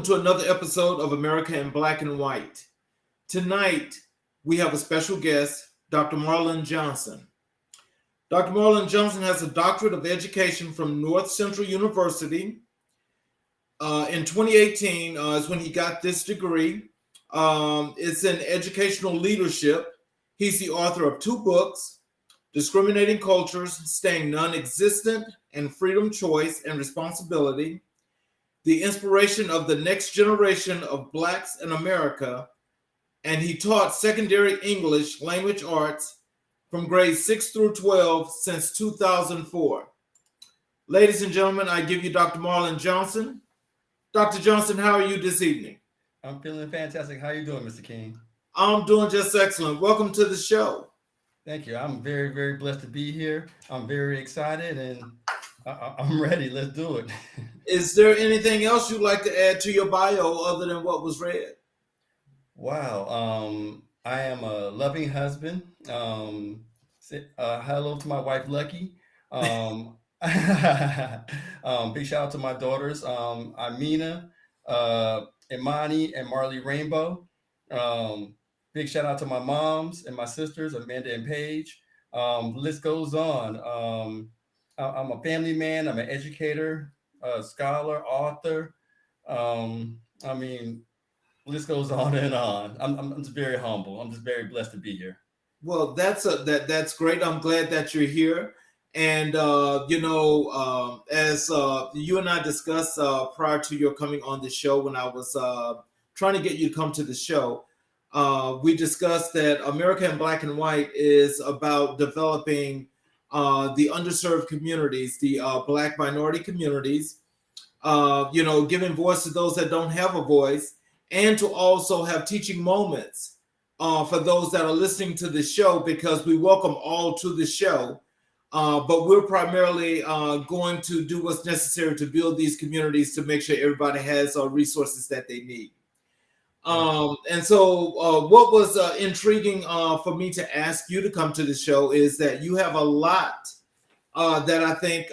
to another episode of America in Black and White. Tonight, we have a special guest, Dr. Marlon Johnson. Dr. Marlon Johnson has a doctorate of education from North Central University. In 2018 is when he got this degree. It's in educational leadership. He's the author of two books, Discriminating Cultures, Staying Non-Existent, and Freedom, Choice, and Responsibility, the inspiration of the next generation of Blacks in America, and he taught secondary English language arts from grades 6 through 12 since 2004. Ladies and gentlemen, I give you Dr. Marlon Johnson. Dr. Johnson, how are you this evening? I'm feeling fantastic. How you doing, Mr. King? I'm doing just excellent. Welcome to the show. Thank you. I'm very, very blessed to be here. I'm very excited and I'm ready. Let's do it. Is there anything else you'd like to add to your bio other than what was read? Wow. I am a loving husband. Hello to my wife, Lucky. Um, big shout out to my daughters, Amina, Imani, and Marley Rainbow. Um, Big shout out to my moms and my sisters, Amanda and Paige. The list goes on. I'm a family man. I'm an educator, a scholar, author. I mean, list goes on and on. I'm just very humble. I'm just very blessed to be here. Well, that's great. I'm glad that you're here. And as you and I discussed prior to your coming on the show, when I was trying to get you to come to the show, we discussed that America in Black and White is about developing the underserved communities, the Black minority communities. Giving voice to those that don't have a voice, and to also have teaching moments for those that are listening to the show, because we welcome all to the show. But we're primarily going to do what's necessary to build these communities to make sure everybody has resources that they need. And so, what was intriguing for me to ask you to come to the show is that you have a lot that I think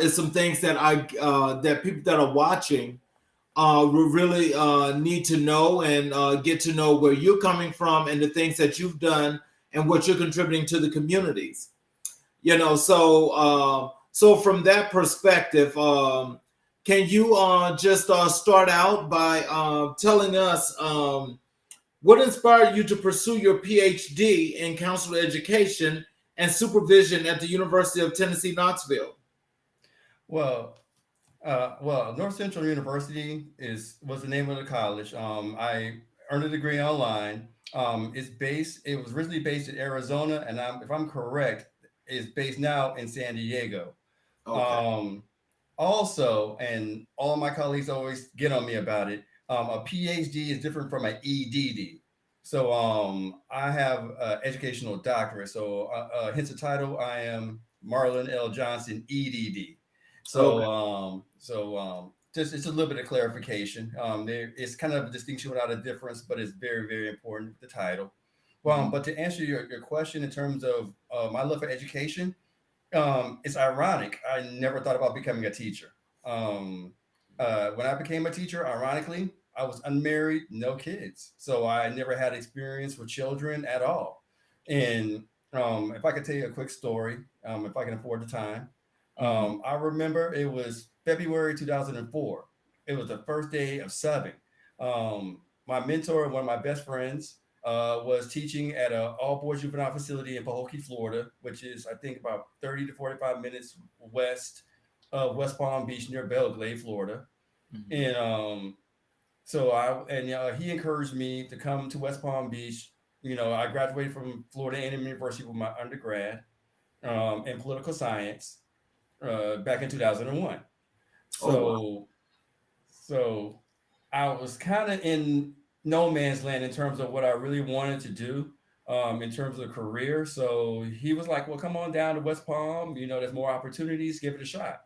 is some things that that people that are watching will really need to know and get to know where you're coming from and the things that you've done and what you're contributing to the communities. So from that perspective, can you just start out by telling us what inspired you to pursue your PhD in counselor education and supervision at the University of Tennessee, Knoxville? Well, North Central University is was the name of the college. I earned a degree online. It was originally based in Arizona, and if I'm correct, it's based now in San Diego. Okay. Um, Also, and all of my colleagues always get on me about it. A PhD is different from an EDD. So I have an educational doctorate. So hence the title. I am Marlon L. Johnson, EDD. Okay. Just it's a little bit of clarification. It's kind of a distinction without a difference, but it's very, very important with the title. Mhm. But to answer your question in terms of my love for education, it's ironic. I never thought about becoming a teacher. Um, when I became a teacher, ironically, I was unmarried, no kids, so I never had experience with children at all. And if I could tell you a quick story, if I can afford the time, Mhm. I remember it was February 2004. It was the first day of subbing. My mentor, one of my best friends, was teaching at a all boys juvenile facility in Pahokee, Florida, which is I think about 30 to 45 minutes west of West Palm Beach near Belglade, Florida. Mhm. And he encouraged me to come to West Palm Beach. I graduated from Florida A&M University with my undergrad in political science back in 2001. Oh wow. So so I was kind of in no man's land in terms of what I really wanted to do in terms of career. So he was like, "Well, come on down to West Palm. There's more opportunities. Give it a shot."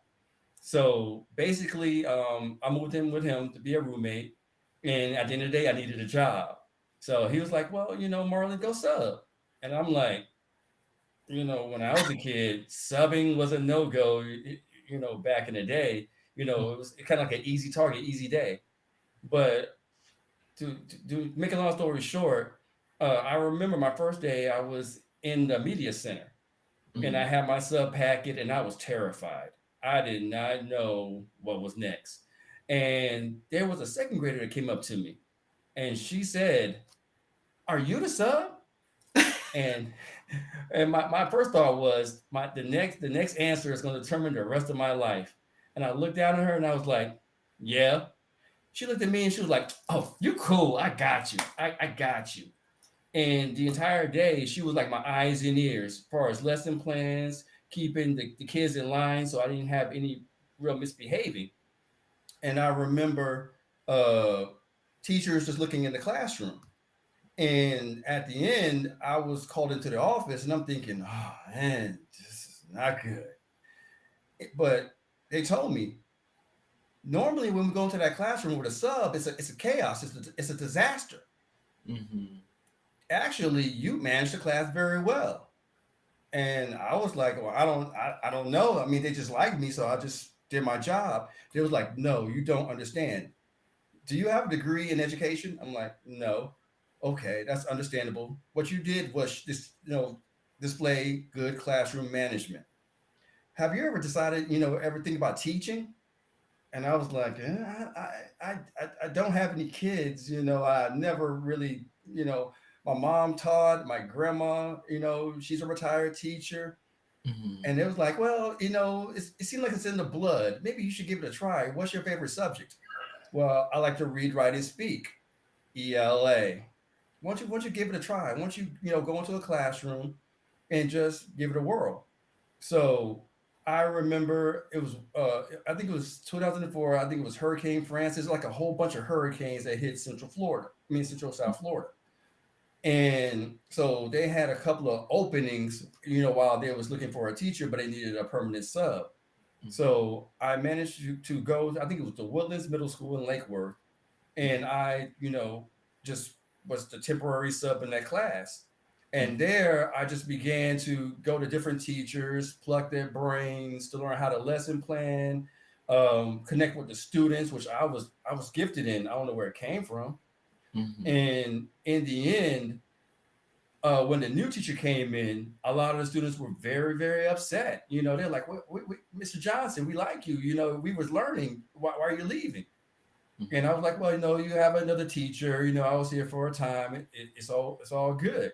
So basically, I moved in with him to be a roommate, and at the end of the day, I needed a job. So he was like, "Well, Marlon, go sub," and I'm like, when I was a kid, subbing was a no go. Back in the day, It was kind of like an easy target, easy day. But to make a long story short, I remember my first day. I was in the media center, and I Mhm. had my sub packet, and I was terrified. I did not know what was next. And there was a second grader that came up to me, and she said, "Are you the sub?" And my first thought was the next answer is going to determine the rest of my life. And I looked down at her and I was like, "Yeah." She looked at me and she was like, "Oh, you cool. I got you. I got you." And the entire day, she was like my eyes and ears as far as lesson plans, keeping the kids in line so I didn't have any real misbehaving. And I remember uh, teachers just looking in the classroom. And at the end, I was called into the office and I'm thinking, oh man, this is not good. But they told me, normally when we go into that classroom with a sub, it's a chaos, it's a disaster. Mhm. Actually, you managed the class very well. And I was like, well, I don't know. I mean, they just liked me, so I just did my job. They was like, no, you don't understand. Do you have a degree in education? I'm like, no. Okay, that's understandable. What you did was display good classroom management. Have you ever decided, ever think about teaching? And I was like, I don't have any kids. I never really, my mom taught, my grandma, she's a retired teacher. Mhm. And it was like, well, it seemed like it's in the blood. Maybe you should give it a try. What's your favorite subject? Well, I like to read, write, and speak. ELA. Why don't you give it a try? Why don't you, go into a classroom and just give it a whirl? So I remember it was, I think it was 2004. I think it was Hurricane Francis, like a whole bunch of hurricanes that hit Central Florida. I mean, Central South Florida. And so they had a couple of openings, while they was looking for a teacher, but they needed a permanent sub. Mhm. So I managed to go, I think it was the Woodlands Middle School in Lake Worth, and I, just was the temporary sub in that class. And Mhm. there I just began to go to different teachers, pluck their brains to learn how to lesson plan, connect with the students, which I was gifted in. I don't know where it came from. Mhm. And in the end, when the new teacher came in, a lot of the students were very, very upset. They're like, Mr. Johnson, we like you. We was learning. Why are you leaving? And I Mhm. was like, well, you have another teacher. I was here for a time. It's all good.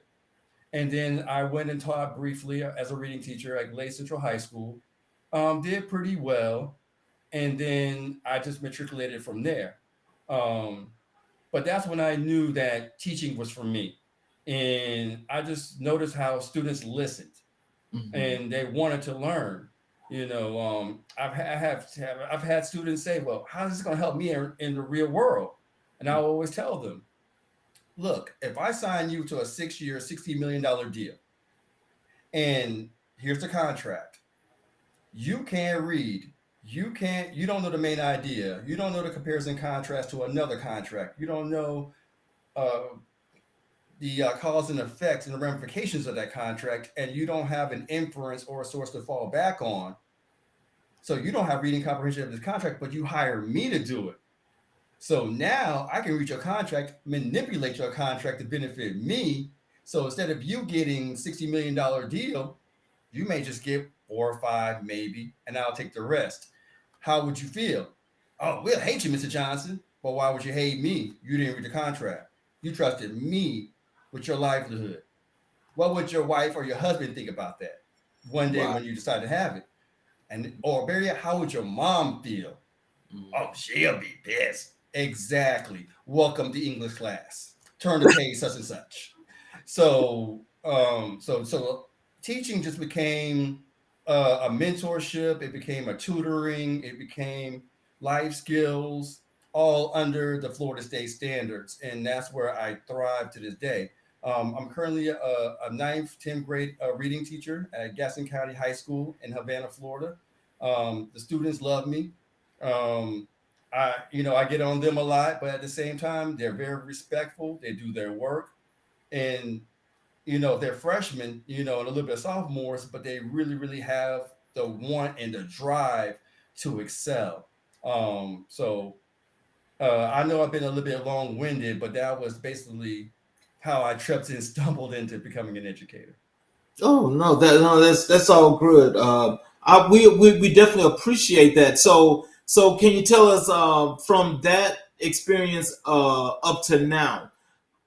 And then I went and taught briefly as a reading teacher at Lake Central High School. Did pretty well, and then I just matriculated from there. Um, but that's when I knew that teaching was for me, and I just noticed how students listened Mhm. and they wanted to learn. I've had students say, "Well, how is this going to help me in the real world?" And I always tell them, "Look, if I sign you to a 6-year, $60 million deal, and here's the contract, you can't read, you don't know the main idea, you don't know the comparison contrast to another contract, you don't know uh, the cause and effects and the ramifications of that contract, and you don't have an inference or a source to fall back on. So you don't have reading comprehension of this contract, but you hire me to do it. So now I can read your contract, manipulate your contract to benefit me. So instead of you getting $60 million deal, you may just get 4 or 5, maybe, and I'll take the rest. How would you feel? Oh, we'll hate you, Mr. Johnson. But why would you hate me? You didn't read the contract. You trusted me with your livelihood. What would your wife or your husband think about that one day Right. when you decide to have it? And or better yet, how would your mom feel? Mhm. Oh, she'll be pissed. Exactly. Welcome to English class. Turn to page such and such. So teaching just became a mentorship. It became a tutoring. It became life skills, all under the Florida State standards, and that's where I thrive to this day. I'm currently a ninth, 10th grade reading teacher at Gaston County High School in Havana, Florida. The students love me. Um, I get on them a lot, but at the same time, they're very respectful. They do their work, and they're freshmen, and a little bit of sophomores, but they really, really have the want and the drive to excel. So I know I've been a little bit long winded, but that was basically how I tripped and stumbled into becoming an educator. Oh no, that's all good. We definitely appreciate that. So can you tell us from that experience up to now,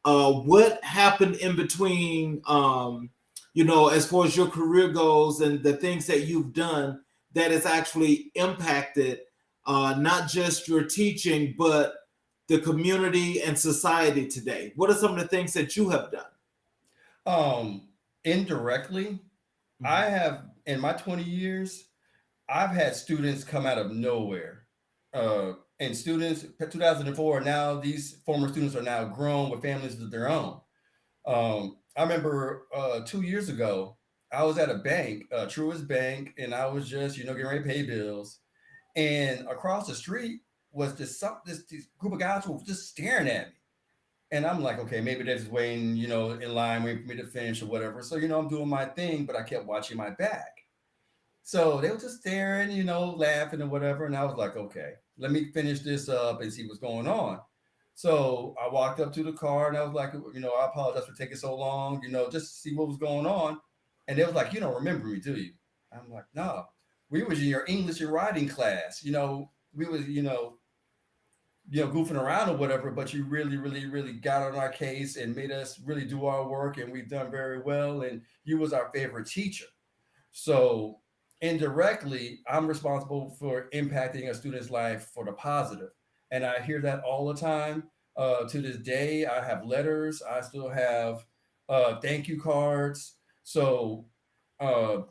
what happened in between? As far as your career goes and the things that you've done that has actually impacted not just your teaching but the community and society today. What are some of the things that you have done? Um, Indirectly, I Mhm. have in my 20 years, I've had students come out of nowhere. And students, 2004, now these former students are now grown with families of their own. I remember 2 years ago, I was at a bank, Truist Bank, and I was just, getting ready to pay bills. And across the street was this group of guys who were just staring at me. And I'm like, okay, maybe they're just waiting, in line, waiting for me to finish or whatever. So, I'm doing my thing, but I kept watching my back. So they were just staring, laughing and whatever. And I was like, okay, let me finish this up and see what's going on. So I walked up to the car and I was like, I apologize for taking so long, just to see what was going on. And they was like, you don't remember me, do you? I'm like, no, we was in your English and writing class. We was, goofing around or whatever, but you really, really, really got on our case and made us really do our work, and we've done very well. And you was our favorite teacher. So indirectly, I'm responsible for impacting a student's life for the positive. And I hear that all the time. To this day, I have letters. I still have thank you cards. So uh,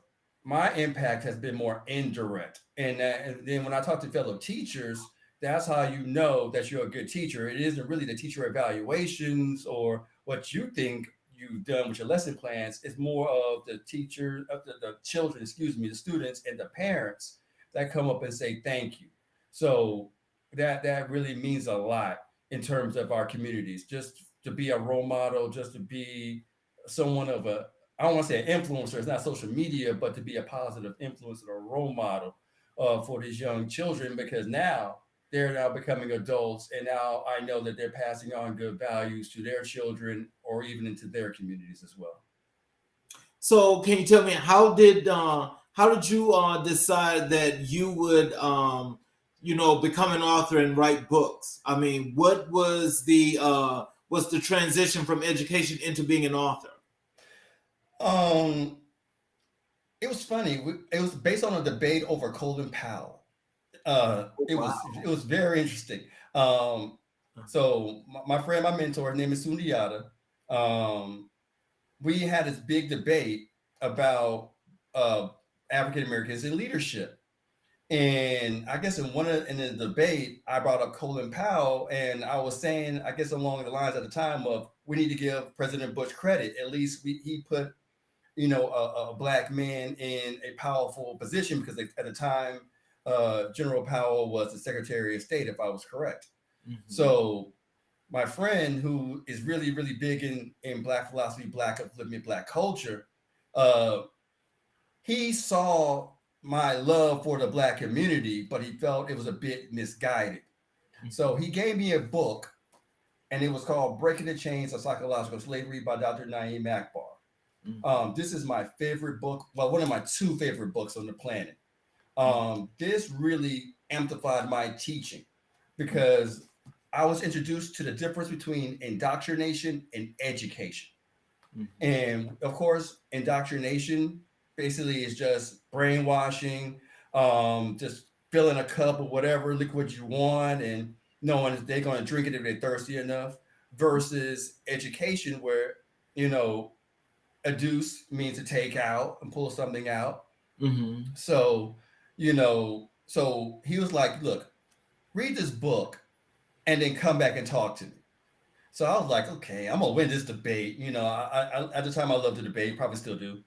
my impact has been more indirect. And then when I talk to fellow teachers, that's how you know that you're a good teacher. It isn't really the teacher evaluations or what you think you've done with your lesson plans. It's more of the teacher, of the children, excuse me, the students and the parents that come up and say thank you. So that really means a lot in terms of our communities. Just to be a role model, just to be someone of a, I don't want to say an influencer. It's not social media, but to be a positive influence or a role model for these young children, because now they're now becoming adults, and now I know that they're passing on good values to their children or even into their communities as well. So can you tell me how did you decide that you would become an author and write books? I mean, what was the transition from education into being an author? Um, it was funny. It was based on a debate over Colin Powell. Oh, It was very interesting. Um, so my friend, my mentor, his name is Sundiata. Um, we had this big debate about uh, African Americans in leadership. And I guess in the debate, I brought up Colin Powell, and I was saying, I guess along the lines at the time of we need to give President Bush credit. At least he put a black man in a powerful position because at the time, General Powell was the Secretary of State, if I was correct. Mhm. So my friend, who is really really big in Black philosophy, Black upliftment, Black culture, uh, he saw my love for the Black community, but he felt it was a bit misguided. So he gave me a book, and it was called "Breaking the Chains of Psychological Slavery" by Dr. Naeem Akbar. Mhm. This is my favorite book. Well, one of my two favorite books on the planet. Mhm. This really amplified my teaching because I was introduced to the difference between indoctrination and education. Mhm. And of course, indoctrination basically is just brainwashing, just filling a cup of whatever liquid you want and knowing that they're going to drink it if they're thirsty enough, versus education, where, you know, a deuce means to take out and pull something out. Mhm. So he was like, look, read this book and then come back and talk to me. So I was like, okay, I'm gonna win this debate. At the time I loved the debate, probably still do.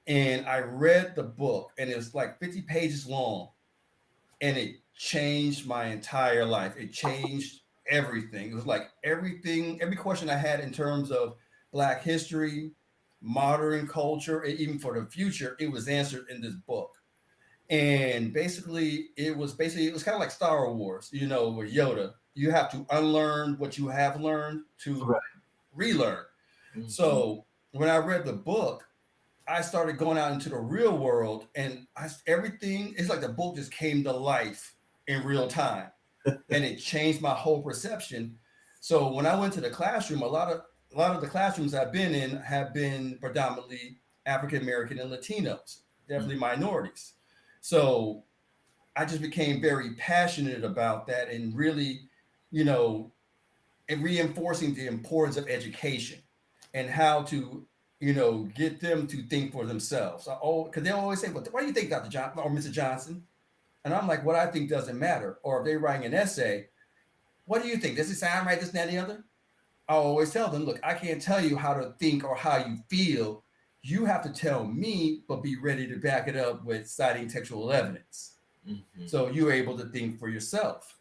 And I read the book, and it was like 50 pages long, and it changed my entire life. It changed everything. It was like everything, every question I had in terms of Black history, modern culture, and even for the future, it was answered in this book. And basically it was kind of like Star Wars, with Yoda. You have to unlearn what you have learned to Right. relearn. Mhm. So when I read the book, I started going out into the real world, and everything, it's like the book just came to life in real time, and it changed my whole perception. So when I went to the classroom, a lot of the classrooms I've been in have been predominantly African American and Latinos, definitely minorities. So I just became very passionate about that, and really, you know, and reinforcing the importance of education and how to, get them to think for themselves. Because they always say, "Well, what do you think, Dr. Johnson or Mr. Johnson?" And I'm like, "What I think doesn't matter." Or if they're writing an essay, "What do you think? Does it sound right? This, and that, and the other?" I always tell them, "Look, I can't tell you how to think or how you feel. You have to tell me, but be ready to back it up with citing textual evidence." Mhm. So you're able to think for yourself.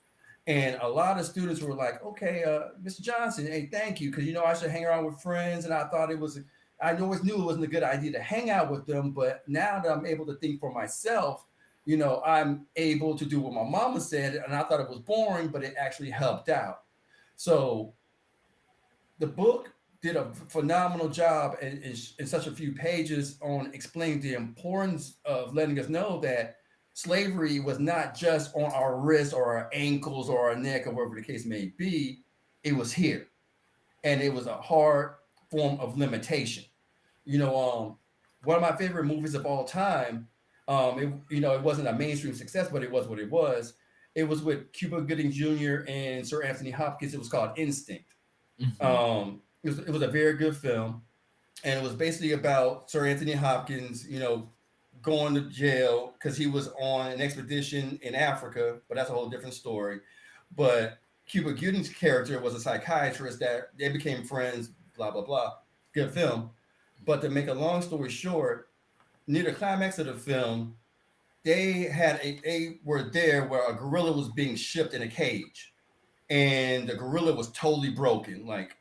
And a lot of students were like, "Okay, Mr. Johnson, hey, thank you, because I should hang around with friends." And I thought I always knew it wasn't a good idea to hang out with them, but now that I'm able to think for myself, I'm able to do what my mama said, and I thought it was boring, but it actually helped out. So the book did a phenomenal job in such a few pages on explaining the importance of letting us know that slavery was not just on our wrists or our ankles or our neck or wherever the case may be. It was here, and it was a hard form of limitation. you know um One of my favorite movies of all time, it wasn't a mainstream success, but it was what it was. It was with Cuba Gooding Jr. and Sir Anthony Hopkins. It was called Instinct. Mhm. It was a very good film, and it was basically about Sir Anthony Hopkins, going to jail because he was on an expedition in Africa, but that's a whole different story. But Cuba Gooding's character was a psychiatrist that they became friends, blah blah blah. Good film. But to make a long story short, near the climax of the film, they were there where a gorilla was being shipped in a cage, and the gorilla was totally broken, like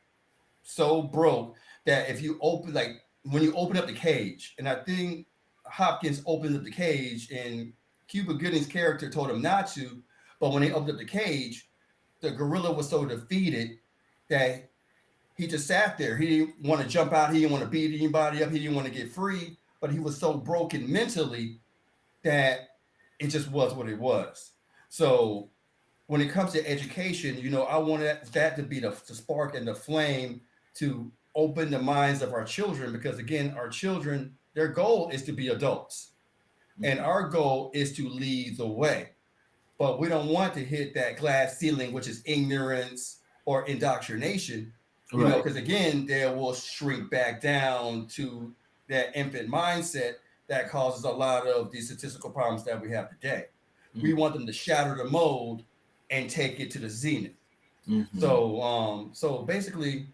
so broke that if you open like when you open up the cage, and I think Hopkins opened up the cage, and Cuba Gooding's character told him not to, but when they opened up the cage, the gorilla was so defeated that he just sat there. He didn't want to jump out. He didn't want to beat anybody up. He didn't want to get free. But he was so broken mentally that it just was what it was. So when it comes to education, I want that to be the spark and the flame to open the minds of our children, because again, our children, their goal is to be adults, and Mhm. our goal is to lead the way. But we don't want to hit that glass ceiling, which is ignorance or indoctrination, Right. because again, they will shrink back down to that infant mindset that causes a lot of the statistical problems that we have today. We Mhm. want them to shatter the mold and take it to the zenith. Mhm. So basically,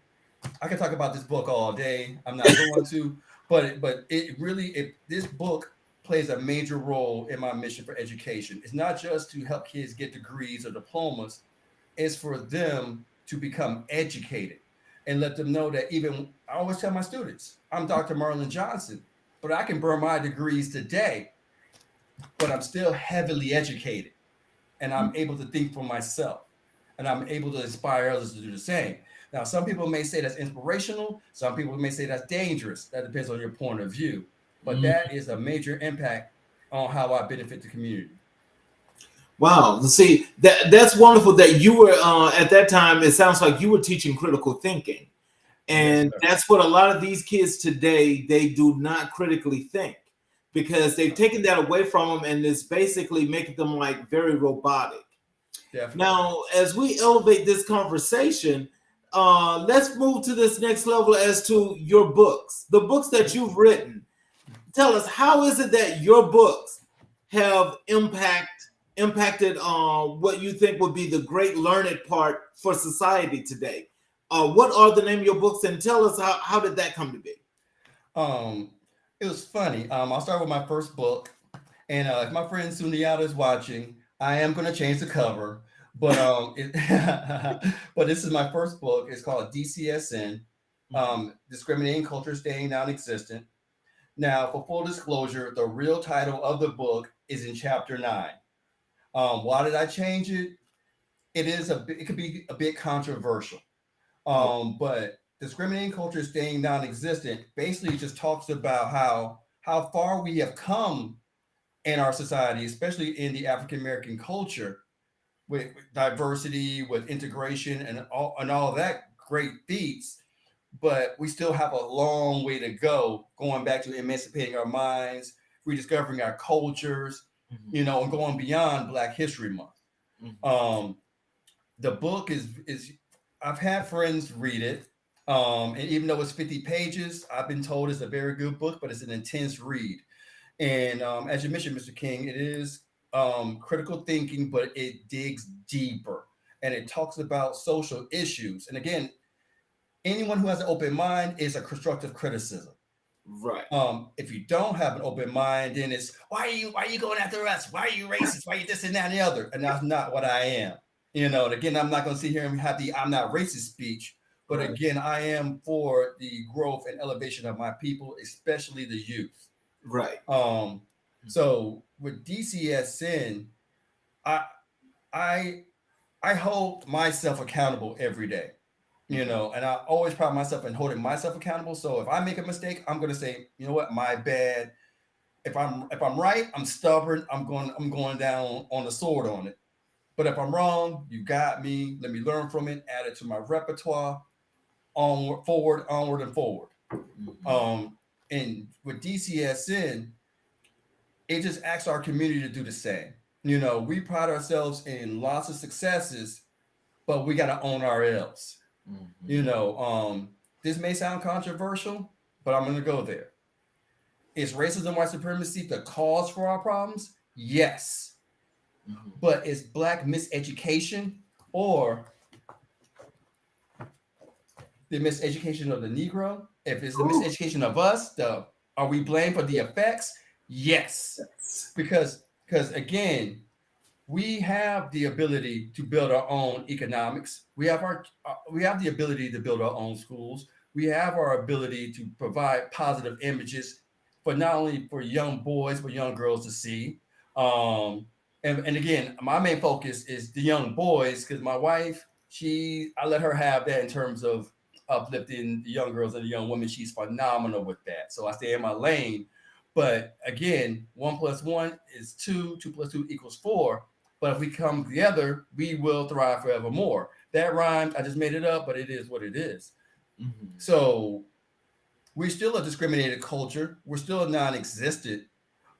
I can talk about this book all day. I'm not going to, but it really, this book plays a major role in my mission for education. It's not just to help kids get degrees or diplomas; it's for them to become educated and let them know that even I always tell my students, I'm Dr. Marlon Johnson, but I can burn my degrees today, but I'm still heavily educated, and I'm able to think for myself, and I'm able to inspire others to do the same. Now, some people may say that's inspirational, some people may say that's dangerous. That depends on your point of view. But Mhm. that is a major impact on how I benefit the community. Wow. See, that's wonderful that you were at that time. It sounds like you were teaching critical thinking. Yes, And sir. that's what a lot of these kids today, they do not critically think because they've taken that away from them, and it's basically making them like very robotic. Definitely. Now, as we elevate this conversation, let's move to this next level as to your books, the books that Mhm. you've written. Tell us, how is it that your books have impacted what you think would be the great learned part for society today? What are the name of your books, and tell us how did that come to be? Um, it was funny. I'll start with my first book, and if my friend Suniata is watching, I am going to change the cover. But but this is my first book. It's called DCSN, Discriminating Culture Staying Non-Existent. Now, for full disclosure, the real title of the book is in chapter 9. Why did I change it? It could be a bit controversial. Oh, But discriminating culture staying non-existent basically just talks about how far we have come in our society, especially in the African American culture, with diversity, with integration, and all of that great feats. But we still have a long way to go, going back to emancipating our minds, rediscovering our cultures, mhm, and going beyond Black History Month. mhm. Um, the book is I've had friends read it, and even though it's 50 pages, I've been told it's a very good book, but it's an intense read. And as you mentioned, Mr. King, it is critical thinking, but it digs deeper and it talks about social issues. And again, anyone who has an open mind is a constructive criticism. Right. If you don't have an open mind, then it's why are you going after us? Why are you racist? Why are you this and that and the other? And that's not what I am. And again, I'm not going to sit here and have the I'm not racist speech, but Right. again, I am for the growth and elevation of my people, especially the youth. Right. Um, so with DCSN, I I I hold myself accountable every day, Mhm. and I always pride myself in holding myself accountable. So if I make a mistake, I'm gonna say, you know what, my bad. If I'm right, I'm stubborn. I'm going down on the sword on it. But if I'm wrong, you got me. Let me learn from it, add it to my repertoire, onward, forward, onward, and forward. Mhm. Um, and with DCSN, it just asks our community to do the same. We pride ourselves in lots of successes, but we got to own our L's. You Mhm. know, um, this may sound controversial, but I'm going to go there. Is racism, white supremacy the cause for our problems? Yes. Mhm. But is Black miseducation or the miseducation of the Negro? If it's the Ooh. miseducation of us, are we blamed for the effects? Yes. Because again, we have the ability to build our own economics. We have the ability to build our own schools. We have our ability to provide positive images for not only for young boys but young girls to see. And again, my main focus is the young boys because my wife, I let her have that in terms of uplifting the young girls and the young women. She's phenomenal with that. So I stay in my lane. But again, 1 plus 1 is 2, 2 plus 2 equals 4. But if we come together, we will thrive forevermore. That rhymes. I just made it up, but it is what it is. Mhm. So we're still a discriminated culture. We're still non-existent,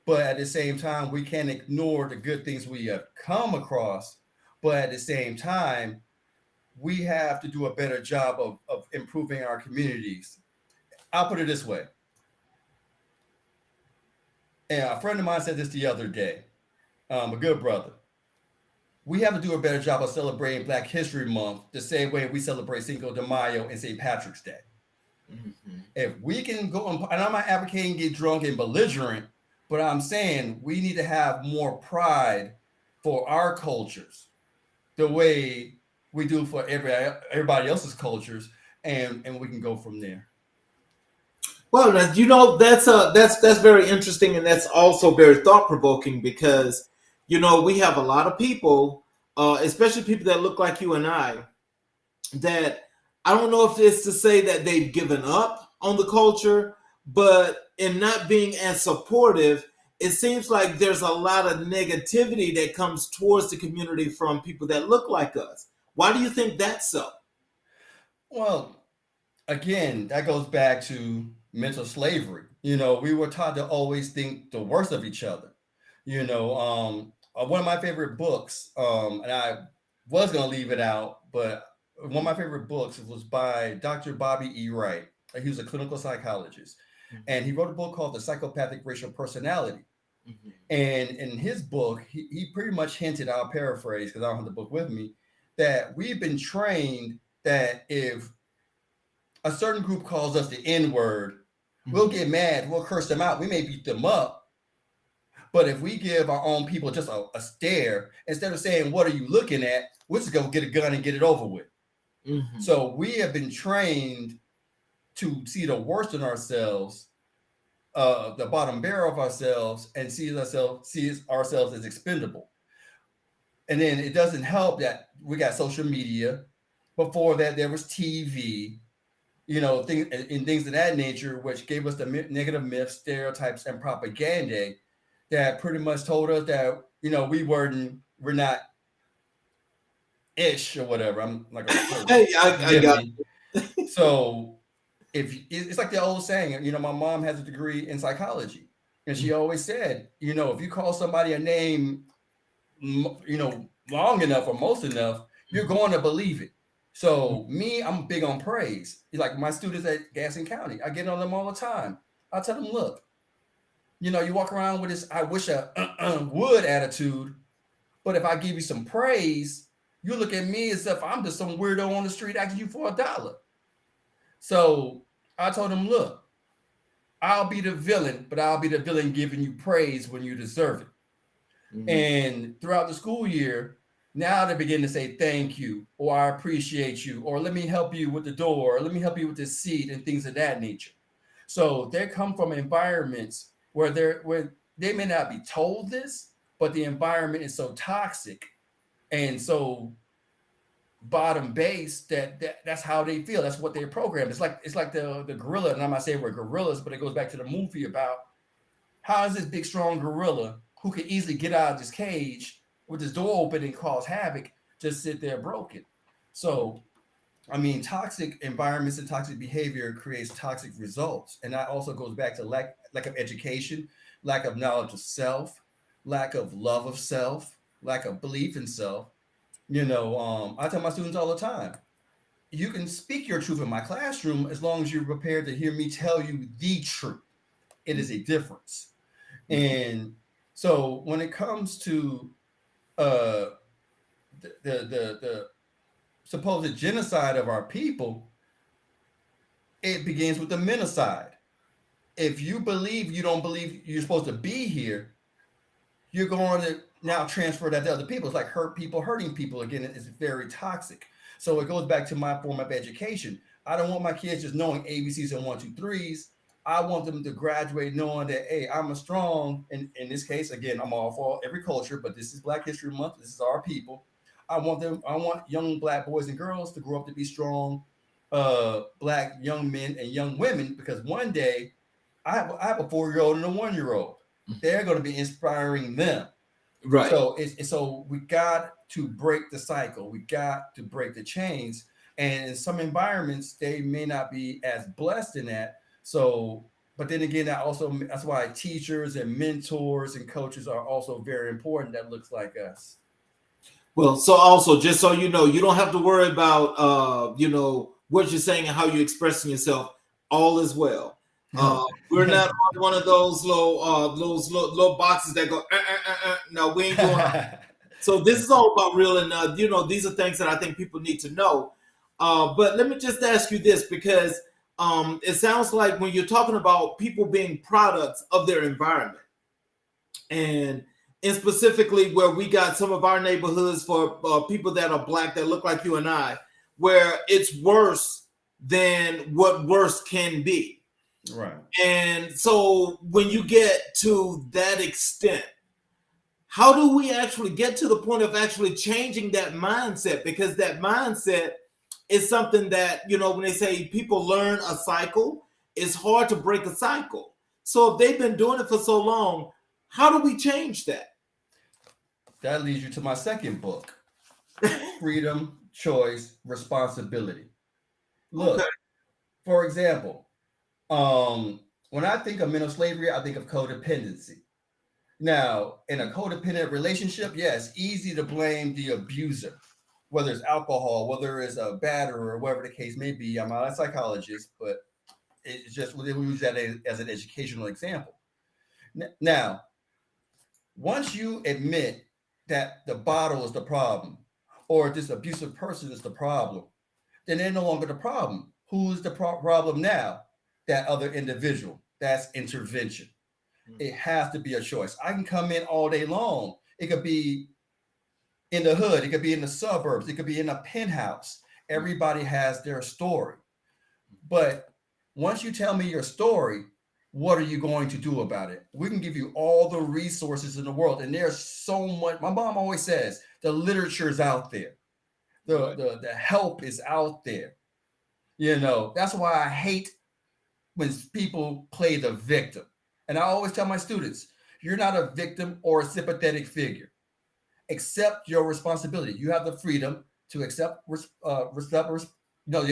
but at the same time, we can't ignore the good things we have come across. But at the same time, we have to do a better job of improving our communities. I'll put it this way. And a friend of mine said this the other day, a good brother. We have to do a better job of celebrating Black History Month the same way we celebrate Cinco de Mayo and St. Patrick's Day. Mhm. If we can go, and I'm not advocating get drunk and belligerent, but I'm saying we need to have more pride for our cultures the way we do for everybody else's cultures, and we can go from there. Well, now, that's very interesting, and that's also very thought provoking because we have a lot of people, especially people that look like you and I, that I don't know if it's to say that they've given up on the culture, but in not being as supportive, it seems like there's a lot of negativity that comes towards the community from people that look like us. Why do you think that's so? Well, again, that goes back to mental slavery. We were taught to always think the worst of each other. One of my favorite books, and I was gonna leave it out, but one of my favorite books was by Dr. Bobby E. Wright. He was a clinical psychologist, and he wrote a book called The Psychopathic Racial Personality. Mhm. And in his book, he pretty much hinted, I'll paraphrase because I don't have the book with me, that we've been trained that if a certain group calls us the N word, we'll Mhm. get mad, we'll curse them out, we may beat them up. But if we give our own people just a stare, instead of saying, "What are you looking at?" we're just going to get a gun and get it over with. Mhm. So we have been trained to see the worst in ourselves the bottom barrel of ourselves and sees ourselves as expendable. And then it doesn't help that we got social media. Before that, there was TV, things and things of that nature, which gave us the negative myths, stereotypes, and propaganda that pretty much told us that we're not ish or whatever. I'm like, Hey, I forgive got me. So if it's like the old saying, my mom has a degree in psychology, and she always said, if you call somebody a name, long enough or most enough, you're going to believe it. So me, I'm big on praise. Like my students at Gaston County, I get on them all the time. I tell them, look, you walk around with this "I wish I would" attitude, but if I give you some praise, you look at me as if I'm just some weirdo on the street asking you for $1. So I told them, look, I'll be the villain, but I'll be the villain giving you praise when you deserve it. And throughout the school year, now they begin to say thank you, or I appreciate you, or let me help you with the door, or let me help you with the seat, and things of that nature. So they come from environments where they may not be told this, but the environment is so toxic and so bottom base that's how they feel. That's what they're programmed. It's like the gorilla, and I'm not saying we're gorillas, but it goes back to the movie about how is this big strong gorilla who can easily get out of this cage with his door open and cause havoc just sit there broken. So I mean, toxic environments and toxic behavior creates toxic results, and that also goes back to lack of education, lack of knowledge of self, lack of love of self, lack of belief in self. I tell my students all the time, you can speak your truth in my classroom as long as you're prepared to hear me tell you the truth. It is a difference. And so when it comes to uh, the supposed genocide of our people, it begins with the menocide. If you believe you don't believe you're supposed to be here, you're going to now transfer that to other people. It's like hurting people. Again, it's very toxic. So it goes back to my form of education. I don't want my kids just knowing ABCs and 1, 2, 3s. I want them to graduate knowing that, hey, I'm a strong, and in this case, again, I'm all for every culture, but this is Black History Month. This is our people. I want young Black boys and girls to grow up to be strong, Black young men and young women, because one day I have a 4-year-old and a 1-year-old. They're going to be inspiring them. right. So we got to break the cycle. We got to break the chains. And in some environments, they may not be as blessed in that. So, but then again, that's why teachers and mentors and coaches are also very important. That looks like us. Well, so also, just so you know, you don't have to worry about what you're saying and how you're expressing yourself. All is well. We're not on one of those little boxes that go. No, we ain't doing. So this is all about real, and these are things that I think people need to know. But let me just ask you this, because it sounds like when you're talking about people being products of their environment, and specifically where we got some of our neighborhoods for people that are Black that look like you and I, where it's worse than what worse can be. Right. And so when you get to that extent, how do we actually get to the point of actually changing that mindset? Because that mindset is something that, when they say people learn a cycle, it's hard to break a cycle. So if they've been doing it for so long, how do we change that? That leads you to my second book, Freedom, Choice, Responsibility. Look, for example, when I think of mental slavery, I think of codependency. Now, in a codependent relationship, yeah, it's easy to blame the abuser, whether it's alcohol, whether it's a batterer, or whatever the case may be. I'm not a psychologist, but it's just we use that as an educational example. Now, once you admit that the bottle is the problem, or this abusive person is the problem, then they're no longer the problem. Who's the problem now? That other individual. That's intervention. It has to be a choice. I can come in all day long. It could be in the hood. It could be in the suburbs. It could be in a penthouse. Everybody has their story. But once you tell me your story, What are you going to do about it? We can give you all the resources in the world, and there's so much. My mom always says the literature is out there, Right. the help is out there. That's why I hate when people play the victim. And I always tell my students, you're not a victim or a sympathetic figure. Accept your responsibility. You have the freedom to you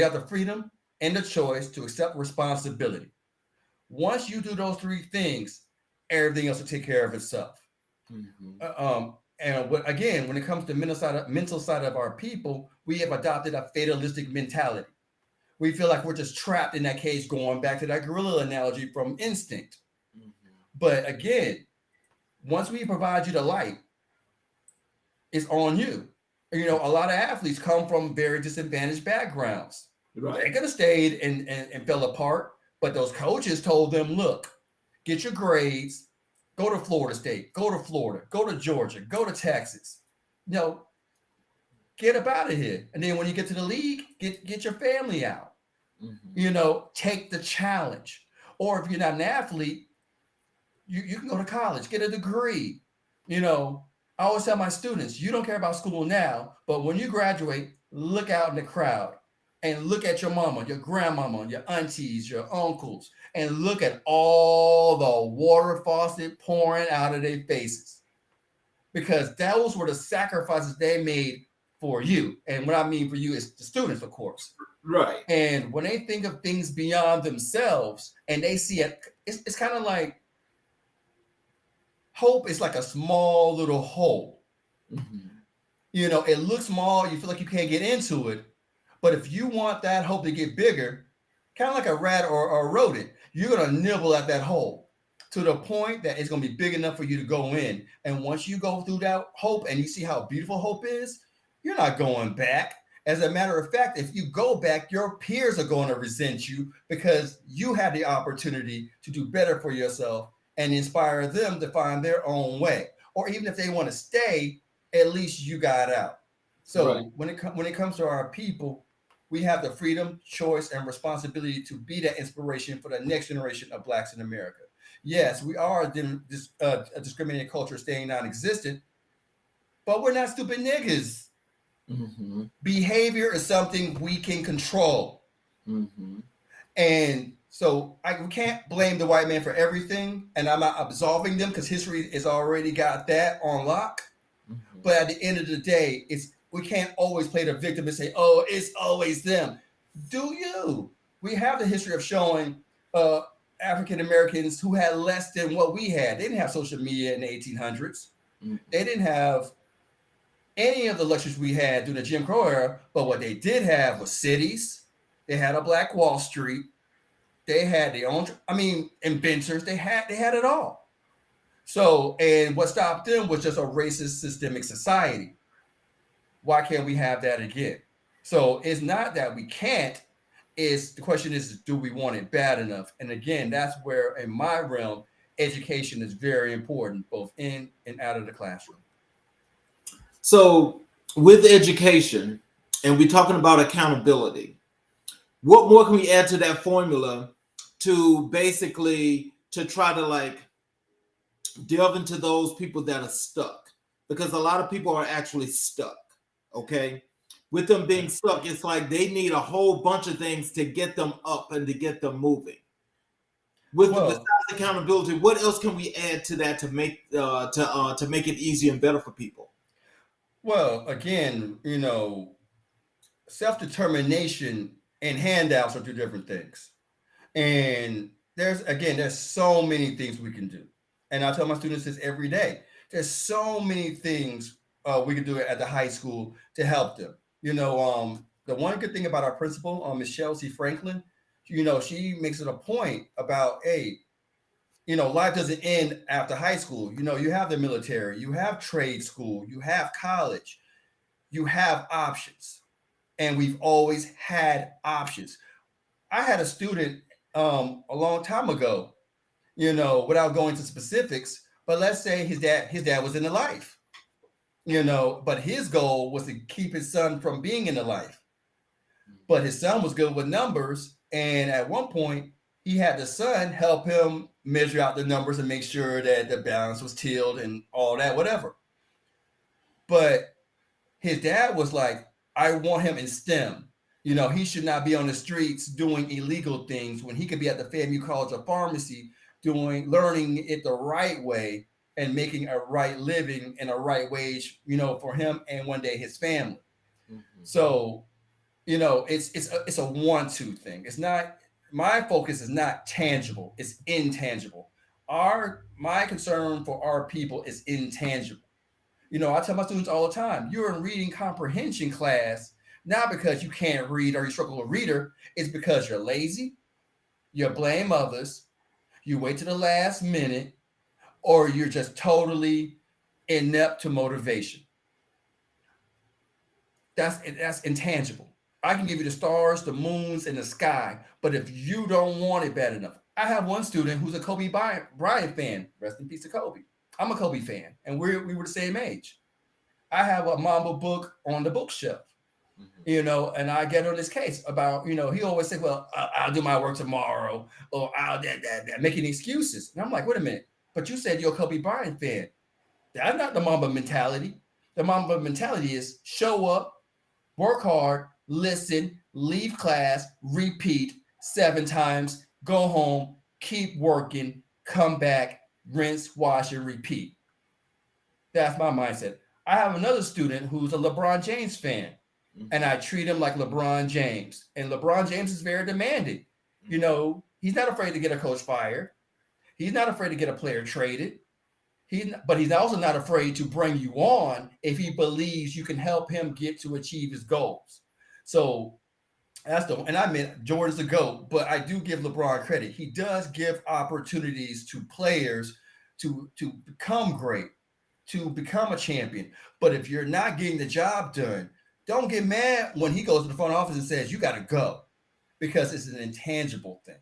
have the freedom and the choice to accept responsibility. Once you do those three things, everything else will take care of itself. Mm-hmm. Again, when it comes to mental side of our people, we have adopted a fatalistic mentality. We feel like we're just trapped in that cage, going back to that gorilla analogy from instinct. Mm-hmm. But again, once we provide you the light, it's on you. A lot of athletes come from very disadvantaged backgrounds. Right. They could have stayed and fell apart, but those coaches told them, look, get your grades, go to Florida State, go to Florida, go to Georgia, go to Texas. Get up out of here. And then when you get to the league, get your family out. Mm-hmm. Take the challenge. Or if you're not an athlete, you can go to college, get a degree. I always tell my students, you don't care about school now, but when you graduate, look out in the crowd and look at your mama, your grandmama, your aunties, your uncles, and look at all the water faucet pouring out of their faces. Because those were the sacrifices they made for you. And what I mean for you is the students, of course. Right. And when they think of things beyond themselves and they see it, it's kind of like hope is like a small little hole. Mm-hmm. It looks small, you feel like you can't get into it. But if you want that hope to get bigger, kind of like a rat or a rodent, you're going to nibble at that hole to the point that it's going to be big enough for you to go in. And once you go through that hope and you see how beautiful hope is, you're not going back. As a matter of fact, if you go back, your peers are going to resent you because you had the opportunity to do better for yourself and inspire them to find their own way. Or even if they want to stay, at least you got out. So Right. when it comes to our people, we have the freedom, choice, and responsibility to be that inspiration for the next generation of Blacks in America. Yes, we are a discriminating culture staying non-existent, but we're not stupid niggas. Mm-hmm. Behavior is something we can control. Mm-hmm. And so we can't blame the white man for everything. And I'm not absolving them because history has already got that on lock. Mm-hmm. But at the end of the day, we can't always play the victim and say, oh, it's always them. Do you? We have the history of showing African Americans who had less than what we had. They didn't have social media in the 1800s. Mm-hmm. They didn't have any of the luxuries we had during the Jim Crow era, but what they did have was cities. They had a Black Wall Street. They had their own, inventors. They had it all. So, and what stopped them was just a racist systemic society. Why can't we have that again? So it's not that we can't. The question is, do we want it bad enough? And again, that's where in my realm, education is very important, both in and out of the classroom. So with education, and we're talking about accountability, what more can we add to that formula to basically to try to delve into those people that are stuck? Because a lot of people are actually stuck. Okay. With them being stuck, it's like they need a whole bunch of things to get them up and to get them moving. Besides accountability, what else can we add to that to make it easier and better for people? Well, again, self-determination and handouts are two different things. And there's so many things we can do. And I tell my students this every day. There's so many things we can do at the high school to help them. The one good thing about our principal, Miss Chelsea Franklin, she makes it a point about, hey, life doesn't end after high school. You have the military, you have trade school, you have college, you have options. And we've always had options. I had a student a long time ago, without going to specifics, but let's say his dad was in the life, but his goal was to keep his son from being in the life. But his son was good with numbers. And at one point, he had the son help him measure out the numbers and make sure that the balance was tilled and all that, whatever. But his dad was like, I want him in STEM. He should not be on the streets doing illegal things when he could be at the FAMU College of Pharmacy learning it the right way and making a right living and a right wage, for him and one day his family. Mhm. So, it's a 1-2 thing. It's not my focus is not tangible, it's intangible. My concern for our people is intangible. I tell my students all the time, you're in reading comprehension class, not because you can't read or you struggle with reader, it's because you're lazy, you blame others, you wait to the last minute, or you're just totally inept to motivation. That's intangible. I can give you the stars, the moons, and the sky, but if you don't want it bad enough, I have one student who's a Kobe Bryant fan. Rest in peace to Kobe. I'm a Kobe fan, and we were the same age. I have a Mamba book on the bookshelf, Mhm. and I get on this case about, he always say, well, I'll do my work tomorrow, or I'll that, making excuses. And I'm like, wait a minute, but you said you're a Kobe Bryant fan. That's not the Mamba mentality. The Mamba mentality is show up, work hard, listen, leave class, repeat 7 times, go home, keep working, come back, rinse, wash, and repeat. That's my mindset. I have another student who's a LeBron James fan, and Mhm. I treat him like LeBron James. And LeBron James is very demanding. He's not afraid to get a coach fired. He's not afraid to get a player traded. But he's also not afraid to bring you on if he believes you can help him get to achieve his goals. So and I mean Jordan's the GOAT, but I do give LeBron credit. He does give opportunities to players to become great, to become a champion. But if you're not getting the job done, don't get mad when he goes to the front office and says you got to go, because it's an intangible thing,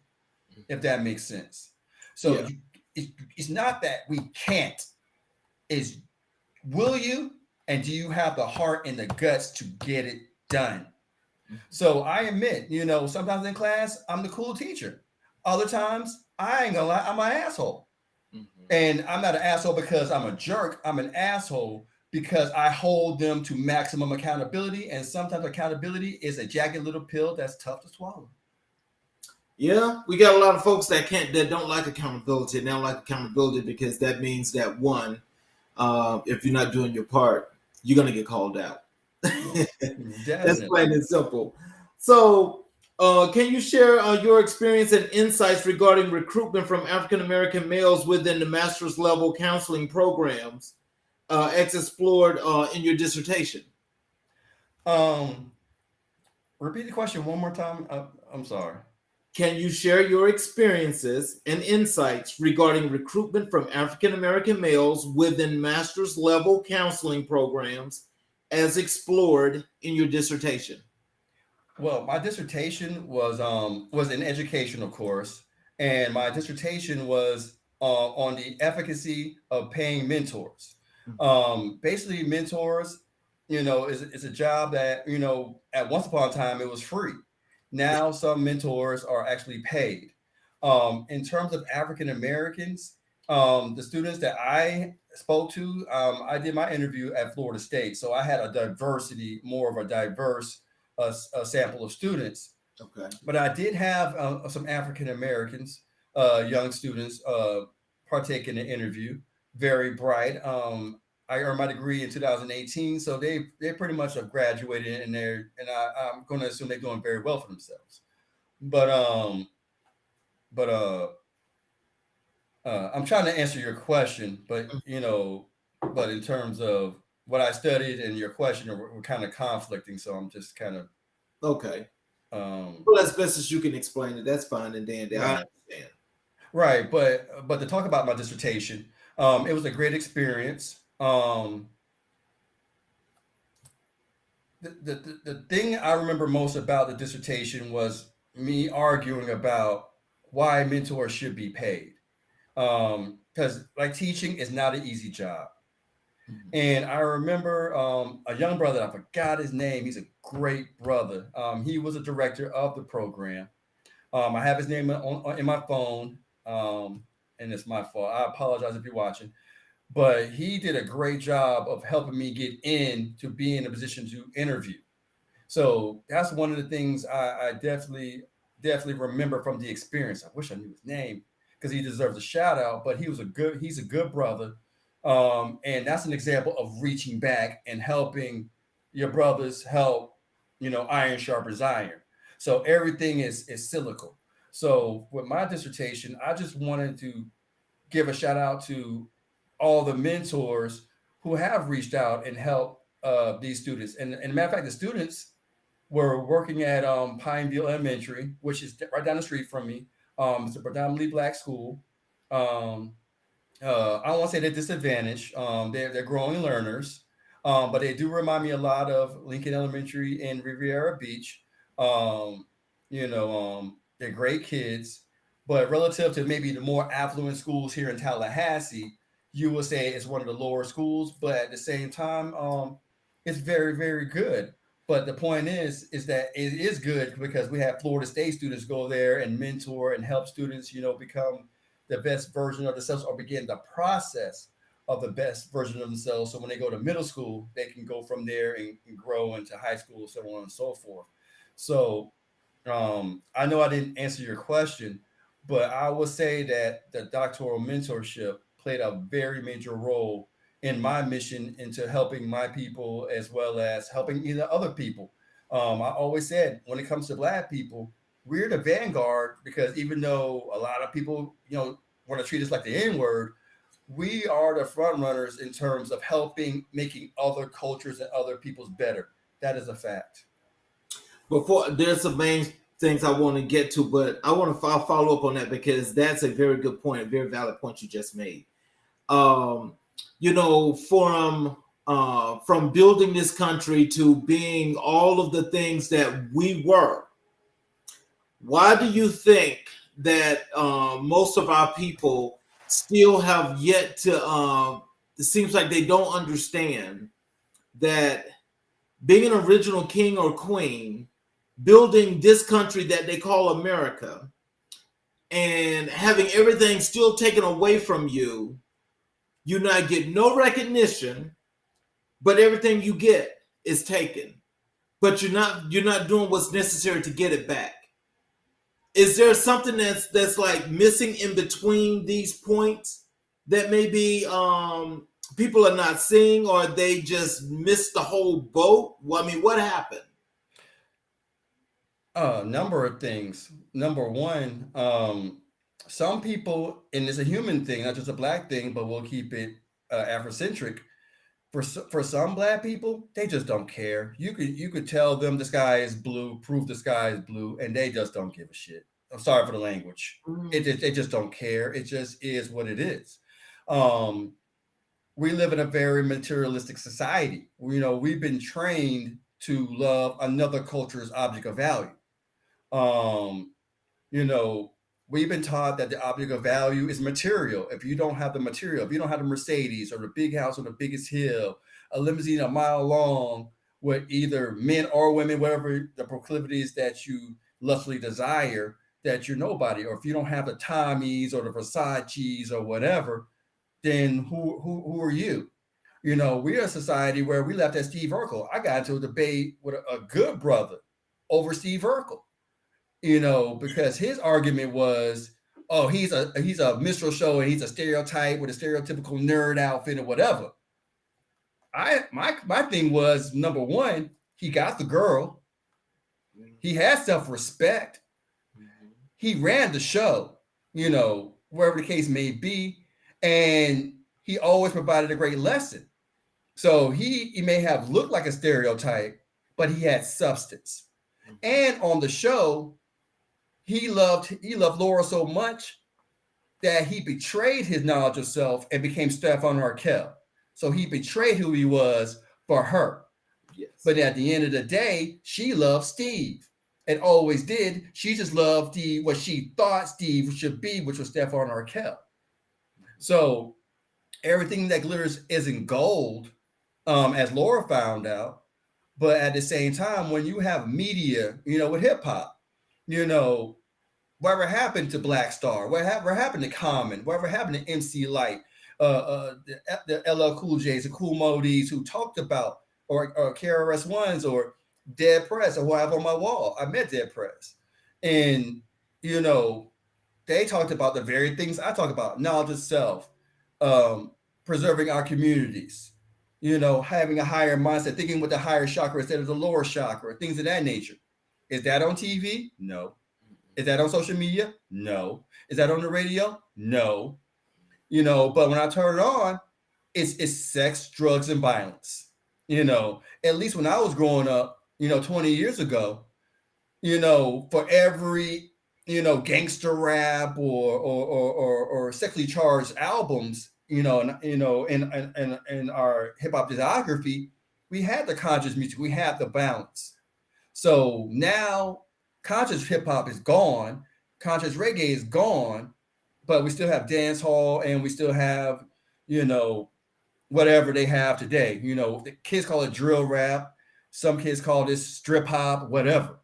if that makes sense. So Yeah. it's not that we can't. Is will you, and do you have the heart and the guts to get it done? Mhm. So I admit, sometimes in class I'm the cool teacher. Other times I ain't gonna lie, I'm an asshole. Mhm. And I'm not an asshole because I'm a jerk. I'm an asshole because I hold them to maximum accountability. And sometimes accountability is a jagged little pill that's tough to swallow. Yeah, we got a lot of folks that don't like accountability. They don't like accountability because that means that one, if you're not doing your part, you're gonna get called out. That's Definitely. plain and simple. So, can you share your experience and insights regarding recruitment from African American males within the master's level counseling programs as explored in your dissertation? Um, Repeat the question one more time. I'm sorry. Can you share your experiences and insights regarding recruitment from African American males within master's level counseling programs as explored in your dissertation? Well, my dissertation was in education, of course, and my dissertation was on the efficacy of paying mentors. Basically, mentors, is a job that at once upon a time it was free. Now some mentors are actually paid. In terms of African Americans, the students that I spoke to, I did my interview at Florida State, so I had more of a diverse a sample of students. Okay. But I did have some African Americans, young students, partake in the interview. Very bright. I earned my degree in 2018, so they pretty much have graduated, I'm going to assume they're doing very well for themselves. But but I'm trying to answer your question, but in terms of what I studied and your question, we're kind of conflicting, so I'm just kind of Okay. um, Well, as best as you can explain it, that's fine and dandy. I right. understand. Right, but to talk about my dissertation, it was a great experience. The thing I remember most about the dissertation was me arguing about why mentors should be paid. Because like teaching is not an easy job, Mhm. and I remember a young brother. I forgot his name. He's a great brother. He was a director of the program. I have his name in my phone, and it's my fault. I apologize if you're watching, but he did a great job of helping me get in to be in a position to interview. So that's one of the things I definitely remember from the experience. I wish I knew his name because he deserves a shout out. But he's a good brother, and that's an example of reaching back and helping your brothers help. Iron sharpens iron. So everything is cyclical. So with my dissertation, I just wanted to give a shout out to all the mentors who have reached out and helped these students. And matter of fact, the students were working at Pineville Elementary, which is right down the street from me. It's a predominantly black school. Um, I don't want to say they're disadvantaged. They're growing learners, but they do remind me a lot of Lincoln Elementary in Riviera Beach. Um, they're great kids, but relative to maybe the more affluent schools here in Tallahassee, you will say it's one of the lower schools. But at the same time, it's very very good. But the point is that it is good because we have Florida State students go there and mentor and help students, become the best version of themselves or begin the process of the best version of themselves. So when they go to middle school, they can go from there and grow into high school, so on and so forth. So I know I didn't answer your question, but I would say that the doctoral mentorship played a very major role in my mission into helping my people as well as helping either other people. I always said when it comes to black people, we're the vanguard because even though a lot of people, want to treat us like the N word, we are the front runners in terms of helping making other cultures and other peoples better. That is a fact. Before there's some main things I want to get to, but I want to follow up on that because that's a very good point, a very valid point you just made. Um, from building this country to being all of the things that we were. Why do you think that most of our people still have yet to? It seems like they don't understand that being an original king or queen, building this country that they call America, and having everything still taken away from you, you not get no recognition, but everything you get is taken. But you're not doing what's necessary to get it back. Is there something that's like missing in between these points that maybe people are not seeing, or they just missed the whole boat? Well, I mean, what happened? Number of things. Number one, some people, and it's a human thing, not just a black thing, but we'll keep it Afrocentric. For some black people, they just don't care. You could tell them the sky is blue, prove the sky is blue, and they just don't give a shit. I'm sorry for the language. They just don't care. It just is what it is. Um, we live in a very materialistic society. We've been trained to love another culture's object of value. Um, you know, we've been taught that the object of value is material. If you don't have the material, if you don't have the Mercedes or the big house on the biggest hill, a limousine a mile long with either men or women, whatever the proclivities that you lustfully desire, that you're nobody. Or if you don't have the Tommies or the Versace's or whatever, then who are you? We're a society where we left at Steve Urkel. I got into a debate with a good brother over Steve Urkel, because his argument was, oh, he's a minstrel show and he's a stereotype with a stereotypical nerd outfit or whatever. My thing was, number one, he got the girl. He had self-respect. He ran the show, wherever the case may be, and he always provided a great lesson. So he may have looked like a stereotype, but he had substance. And on the show, he loved Laura so much that he betrayed his knowledge of self and became Stefan Arkell. So he betrayed who he was for her. Yes. But at the end of the day, she loved Steve and always did. She just loved what she thought Steve should be, which was Stefan Arkell. So everything that glitters isn't gold, as Laura found out. But at the same time, when you have media, with hip hop, Whatever happened to Black Star? Whatever happened to Common? Whatever happened to MC Light? The LL Cool J's, the Cool Modis who talked about, or KRS Ones, or Dead Press, or who I have on my wall. I met Dead Press, and you know they talked about the very things I talk about: knowledge of self, um, preserving our communities, having a higher mindset, thinking with the higher chakra instead of the lower chakra, things of that nature. Is that on TV? No. Is that on social media? No. Is that on the radio? No. But when I turn it on, it's sex, drugs, and violence. At least when I was growing up, 20 years ago, for every gangster rap or sexually charged albums, in our hip hop discography, we had the conscious music, we had the balance. So now conscious hip hop is gone, conscious reggae is gone, but we still have dance hall and we still have, whatever they have today. The kids call it drill rap, some kids call this strip hop, whatever.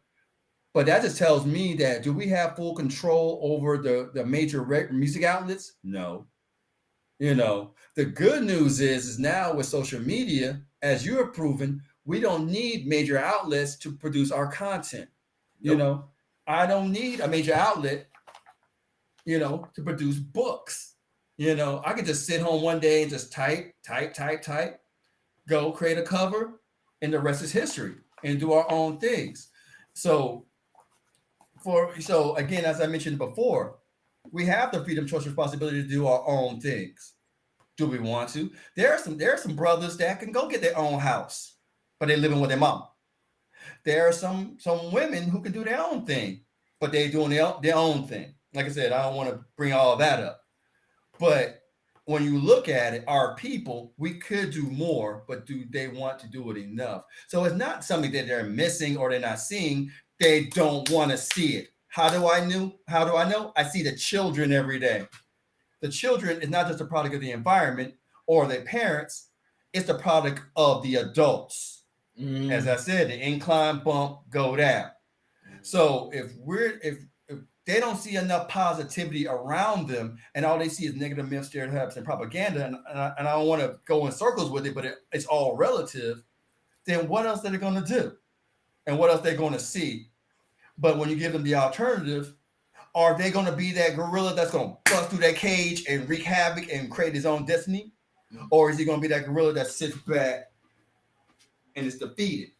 But that just tells me that, do we have full control over the major music outlets? No. The good news is now with social media, as you have proven, we don't need major outlets to produce our content. Nope. I don't need a major outlet, to produce books. I could just sit home one day and just type, go create a cover, and the rest is history, and do our own things. So again, as I mentioned before, we have the freedom, choice, responsibility to do our own things. Do we want to? There are some brothers that can go get their own house, but they're living with their mom. There are some women who can do their own thing, but they're doing their own thing. Like I said, I don't want to bring all that up. But when you look at it, our people, we could do more, but do they want to do it enough? So it's not something that they're missing or they're not seeing. They don't want to see it. How do I know? I see the children every day. The children is not just a product of the environment or their parents, it's the product of the adults. As I said, the incline bump go down. So if they don't see enough positivity around them and all they see is negative myths, stereotypes, and propaganda, and I don't want to go in circles with it, but it's all relative, then what else are they going to do? And what else they're going to see? But when you give them the alternative, are they going to be that gorilla that's going to bust through that cage and wreak havoc and create his own destiny? Or is he going to be that gorilla that sits back and is defeated?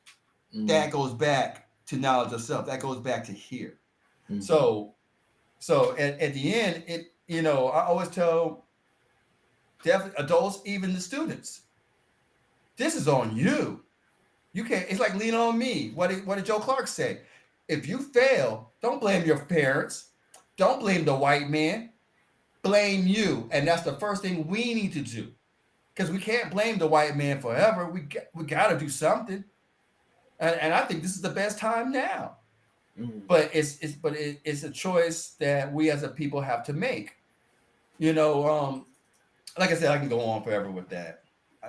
That goes back to knowledge of self. That goes back to here. So at the end, I always tell definitely adults, even the students, this is on you. You can't. It's like lean on me. What did Joe Clark say? If you fail, don't blame your parents. Don't blame the white man. Blame you. And that's the first thing we need to do, because we can't blame the white man forever. We got to do something. And I think this is the best time now. But it's a choice that we as a people have to make. Like I said, I can go on forever with that.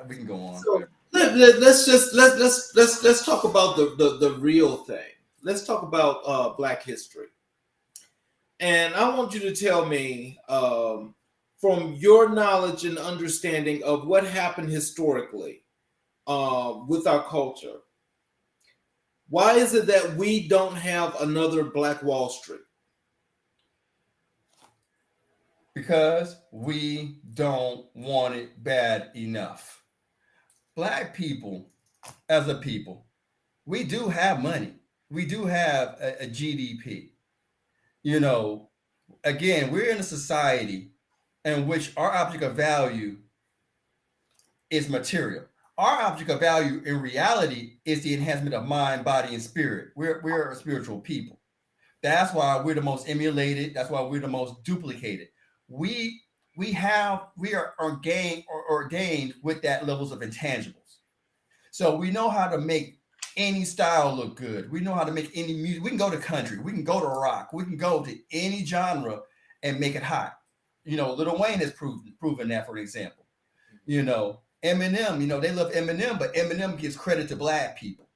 We can go on. So let's talk about the real thing. Let's talk about Black history. And I want you to tell me, from your knowledge and understanding of what happened historically with our culture, why is it that we don't have another Black Wall Street? Because we don't want it bad enough. Black people, as a people, we do have money. We do have a GDP. Again, we're in a society in which our object of value is material. Our object of value in reality is the enhancement of mind, body, and spirit. We're a spiritual people. That's why we're the most emulated. That's why we're the most duplicated. We are ordained with that levels of intangibles. So we know how to make any style look good. We know how to make any music. We can go to country. We can go to rock. We can go to any genre and make it hot. Lil Wayne has proven that, for example. Eminem, they love Eminem, but Eminem gives credit to Black people.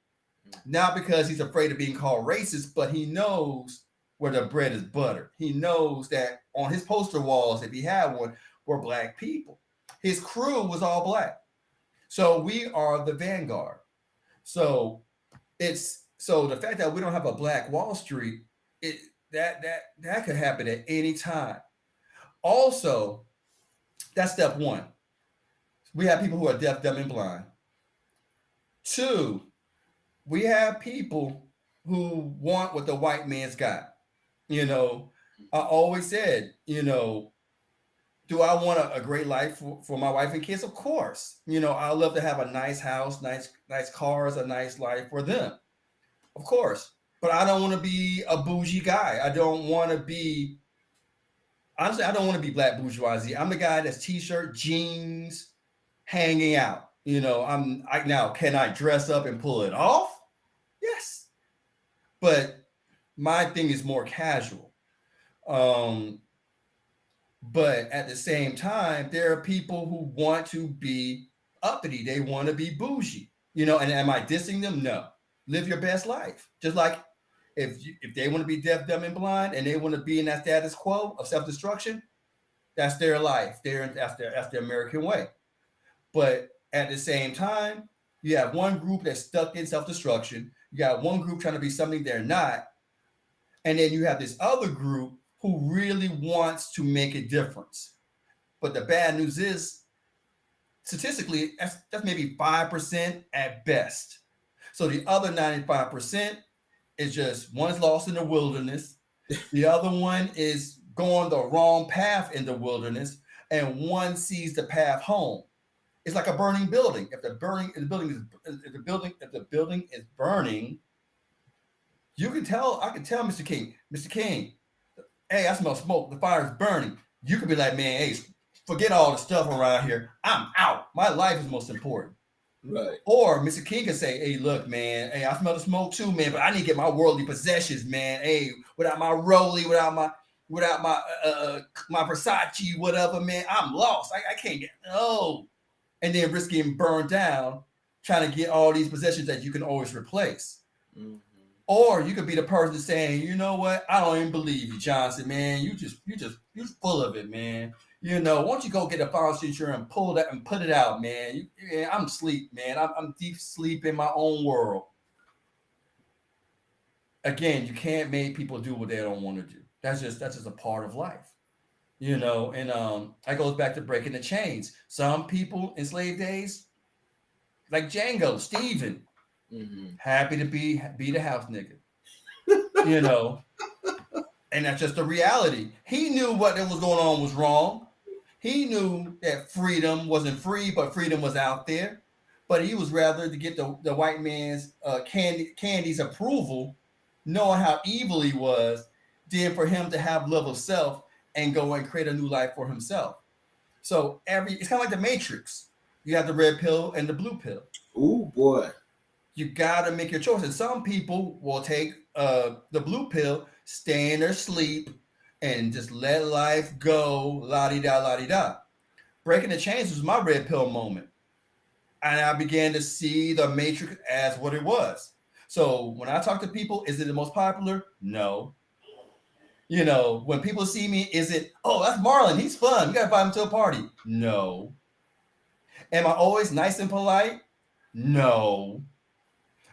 Not because he's afraid of being called racist, but he knows where the bread is buttered. He knows that on his poster walls, if he had one, were black people. His crew was all black. So we are the vanguard. So the fact that we don't have a black Wall Street, it that could happen at any time. Also, that's step one. We have people who are deaf, dumb, and blind. Two, we have people who want what the white man's got. You know, I always said, do I want a great life for my wife and kids? Of course. I love to have a nice house, nice cars, a nice life for them. Of course. But I don't want to be a bougie guy. I don't want to be, honestly, I don't want to be black bourgeoisie. I'm the guy that's t-shirt, jeans, hanging out. Now, can I dress up and pull it off? Yes. But my thing is more casual. But at the same time, there are people who want to be uppity. They want to be bougie. And am I dissing them? No. Live your best life. Just like if they want to be deaf, dumb, and blind, and they want to be in that status quo of self-destruction, that's their life. That's their American way. But at the same time, you have one group that's stuck in self-destruction. You got one group trying to be something they're not. And then you have this other group who really wants to make a difference. But the bad news is, statistically, that's maybe 5% at best. So the other 95% is just one's lost in the wilderness. The other one is going the wrong path in the wilderness, and one sees the path home. It's like a burning building. If the building is burning, you can tell. I can tell Mr. King, hey, I smell smoke. The fire is burning. You could be like, man, hey, forget all the stuff around here. I'm out. My life is most important. Right. Or Mr. King can say, hey, look, man, hey, I smell the smoke too, man, but I need to get my worldly possessions, man. Hey, without my Rollie, without my Versace, whatever, man, I'm lost. I can't get and then risk getting burned down trying to get all these possessions that you can always replace. Mm-hmm. Or you could be the person saying, you know what? I don't even believe you, Johnson, man. You're full of it, man. Why don't you go get a file signature and pull that and put it out, man? I'm asleep, man. I'm deep sleep in my own world. Again, you can't make people do what they don't want to do. That's just a part of life. And that goes back to breaking the chains. Some people in slave days, like Django, Stephen, happy to be the house nigga. And that's just the reality. He knew what was going on was wrong. He knew that freedom wasn't free, but freedom was out there. But he was rather to get the white man's Candy's approval, knowing how evil he was, than for him to have love of self and go and create a new life for himself. So it's kind of like the Matrix. You have the red pill and the blue pill. Oh boy. You got to make your choice. And some people will take the blue pill, stay in their sleep, and just let life go, la-di-da, la-di-da. Breaking the chains was my red pill moment. And I began to see the Matrix as what it was. So when I talk to people, is it the most popular? No. When people see me, is it, oh, that's Marlon, he's fun, you got to invite him to a party? No. Am I always nice and polite? No.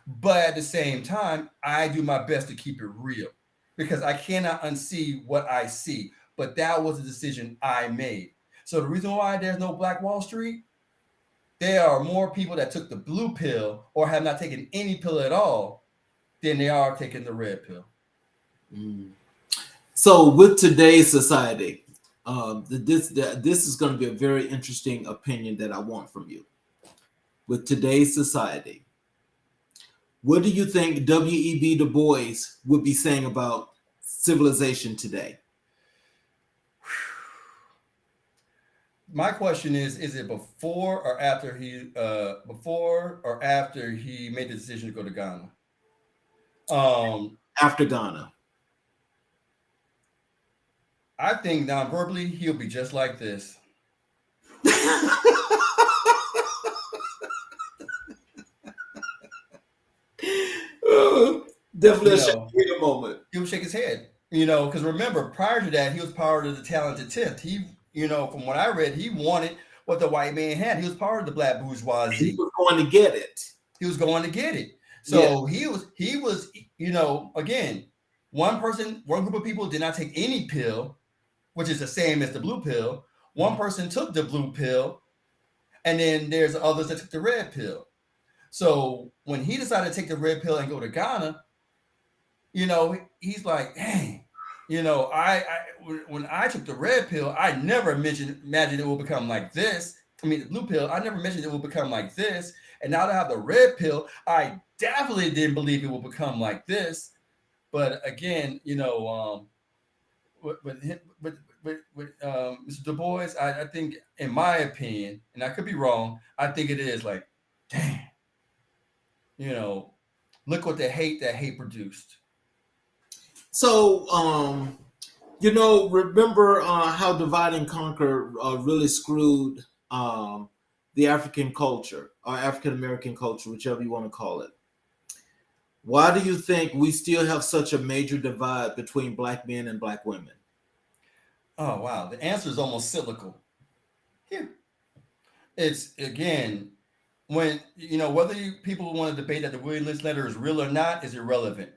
But at the same time, I do my best to keep it real because I cannot unsee what I see. But that was a decision I made. So the reason why there's no Black Wall Street, there are more people that took the blue pill or have not taken any pill at all than they are taking the red pill. So with today's society, this is going to be a very interesting opinion that I want from you. With today's society, what do you think W.E.B. Du Bois would be saying about civilization today? My question is it before or after he made the decision to go to Ghana? After Ghana. I think non-verbally he'll be just like this. Definitely a moment. He would shake his head. Because remember, prior to that, he was part of the talented tenth. From what I read, he wanted what the white man had. He was part of the black He bourgeoisie. was going to get it. He was going to get it. Yeah. So he was, again, one group of people did not take any pill, which is the same as the blue pill. One person took the blue pill, and then there's others that took the red pill. So when he decided to take the red pill and go to Ghana, he's like, dang, when I took the red pill, I never imagined it will become like this. I mean, the blue pill, I never mentioned it will become like this. And now that I have the red pill, I definitely didn't believe it will become like this. But again, with Mr. Du Bois, I think, in my opinion, and I could be wrong, I think it is like, damn, look what that hate produced. So, remember how divide and conquer really screwed the African culture or African American culture, whichever you want to call it. Why do you think we still have such a major divide between black men and black women? Oh wow, the answer is almost cyclical. Here, it's again when whether people want to debate that the William Lynch letter is real or not is irrelevant.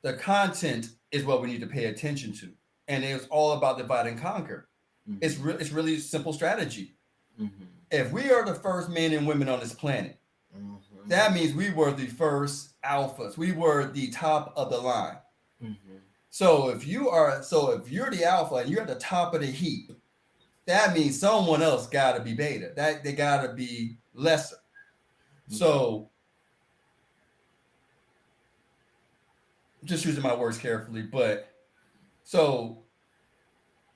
The content is what we need to pay attention to, and it's all about divide and conquer. Mm-hmm. It's really simple strategy. Mm-hmm. If we are the first men and women on this planet, Mm-hmm. that means we were the first alphas. We were the top of the line. Mm-hmm. So if you're the alpha and you're at the top of the heap, that means someone else got to be beta. That they got to be lesser. So, just using my words carefully, but so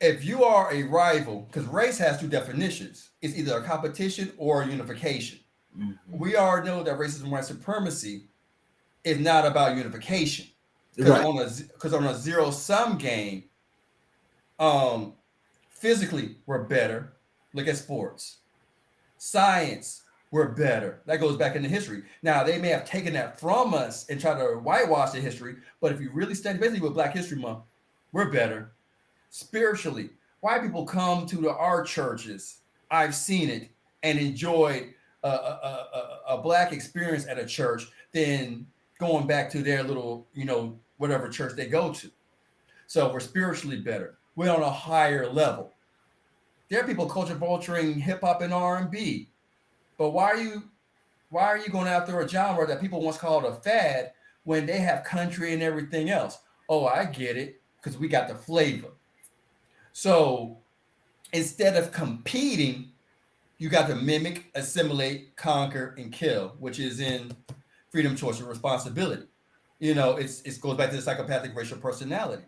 if you are a rival, because race has two definitions, it's either a competition or a unification. Mm-hmm. We already know that racism and white supremacy is not about unification. Right. Because on a zero-sum game, physically we're better. Look at sports. Science, we're better. That goes back into history. Now, they may have taken that from us and tried to whitewash the history, but if you really study, basically with Black History Month, we're better. Spiritually, white people come to our churches, I've seen it, and enjoyed a Black experience at a church than going back to their little, whatever church they go to. So we're spiritually better. We're on a higher level. There are people culture vulturing hip hop and R&B, but why are you going after a genre that people once called a fad when they have country and everything else? Oh, I get it, because we got the flavor. So instead of competing, you got to mimic, assimilate, conquer, and kill, which is in freedom, choice, and responsibility. It goes back to the psychopathic racial personality.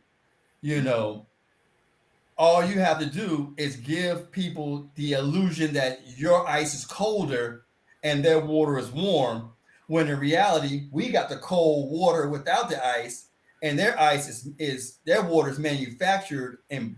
All you have to do is give people the illusion that your ice is colder and their water is warm, when in reality, we got the cold water without the ice, and their ice is their water is manufactured and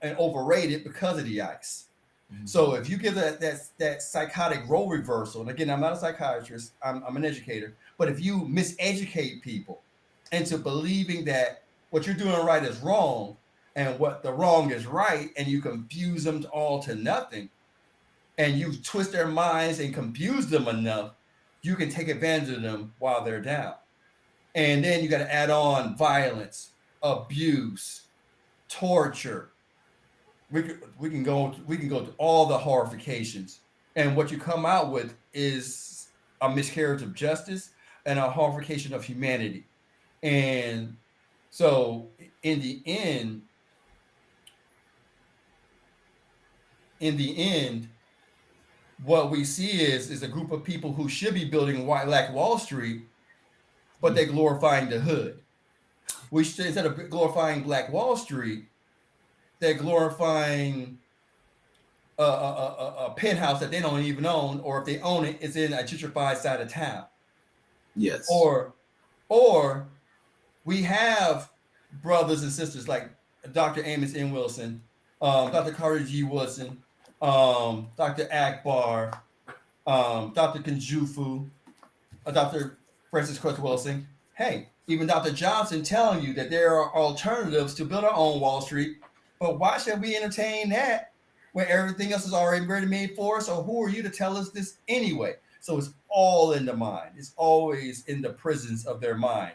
overrated because of the ice. Mm-hmm. So if you give that psychotic role reversal, and again, I'm not a psychiatrist, I'm an educator, but if you miseducate people into believing that what you're doing right is wrong and what the wrong is right, and you confuse them all to nothing, and you twist their minds and confuse them enough, you can take advantage of them while they're down. And then you got to add on violence, abuse, torture. We can go to all the horrifications, and what you come out with is a miscarriage of justice and a horrification of humanity. And so in the end, what we see is a group of people who should be building Black Wall Street, but they're glorifying the hood. Instead of glorifying Black Wall Street, they're glorifying a penthouse that they don't even own, or if they own it, it's in a gentrified side of town. Yes. Or we have brothers and sisters like Dr. Amos N. Wilson, Dr. Carter G. Woodson, Dr. Akbar, Dr. Kunjufu, Dr. Francis Cress Wilson. Hey, Even Dr. Johnson telling you that there are alternatives to build our own Wall Street. But why should we entertain that when everything else is already ready made for us? Or who are you to tell us this anyway? So it's all in the mind. It's always in the prisons of their mind.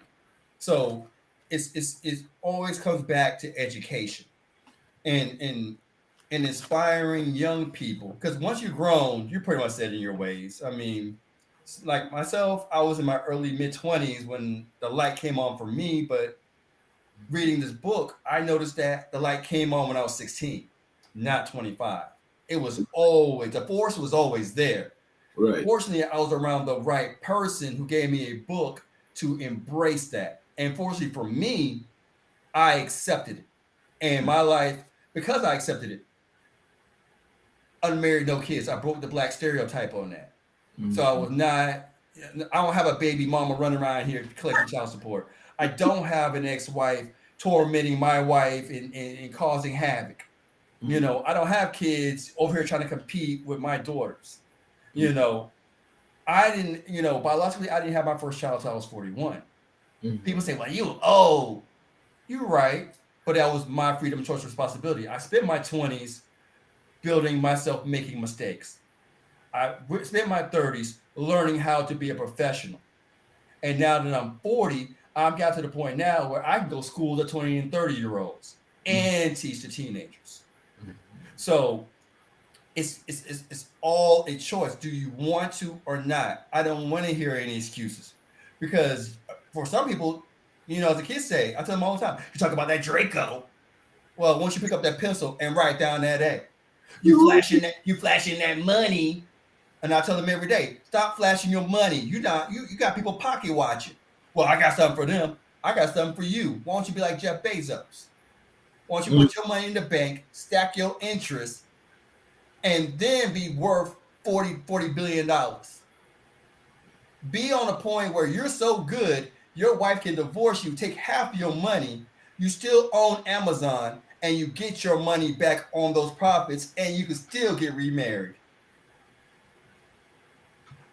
So it always comes back to education and inspiring young people. Because once you're grown, you're pretty much set in your ways. I mean, like myself, I was in my early mid-20s when the light came on for me, but reading this book, I noticed that the light came on when I was 16, not 25. It was always, the force was always there. Right. Fortunately, I was around the right person who gave me a book to embrace that. And fortunately for me, I accepted it. And my life, because I accepted it, unmarried, no kids, I broke the black stereotype on that. Mm-hmm. So I don't have a baby mama running around here collecting child support. I don't have an ex-wife tormenting my wife and causing havoc. Mm-hmm. You know, I don't have kids over here trying to compete with my daughters. You know, I didn't, biologically, I didn't have my first child until I was 41. Mm-hmm. People say, well, you old. You're right. But that was my freedom, choice, responsibility. I spent my 20s building myself, making mistakes. I spent my 30s learning how to be a professional. And now that I'm 40, I've got to the point now where I can go school to 20 and 30-year-olds and teach the teenagers. So it's all a choice. Do you want to or not? I don't want to hear any excuses. Because for some people, as the kids say, I tell them all the time, you talk about that Draco. Well, once you pick up that pencil and write down that A, you flashing that money. And I tell them every day, stop flashing your money. You got people pocket watching. Well, I got something for them. I got something for you. Why don't you be like Jeff Bezos? Why don't you put your money in the bank, stack your interest, and then be worth $40 billion? Be on a point where you're so good, your wife can divorce you, take half your money, you still own Amazon, and you get your money back on those profits, and you can still get remarried.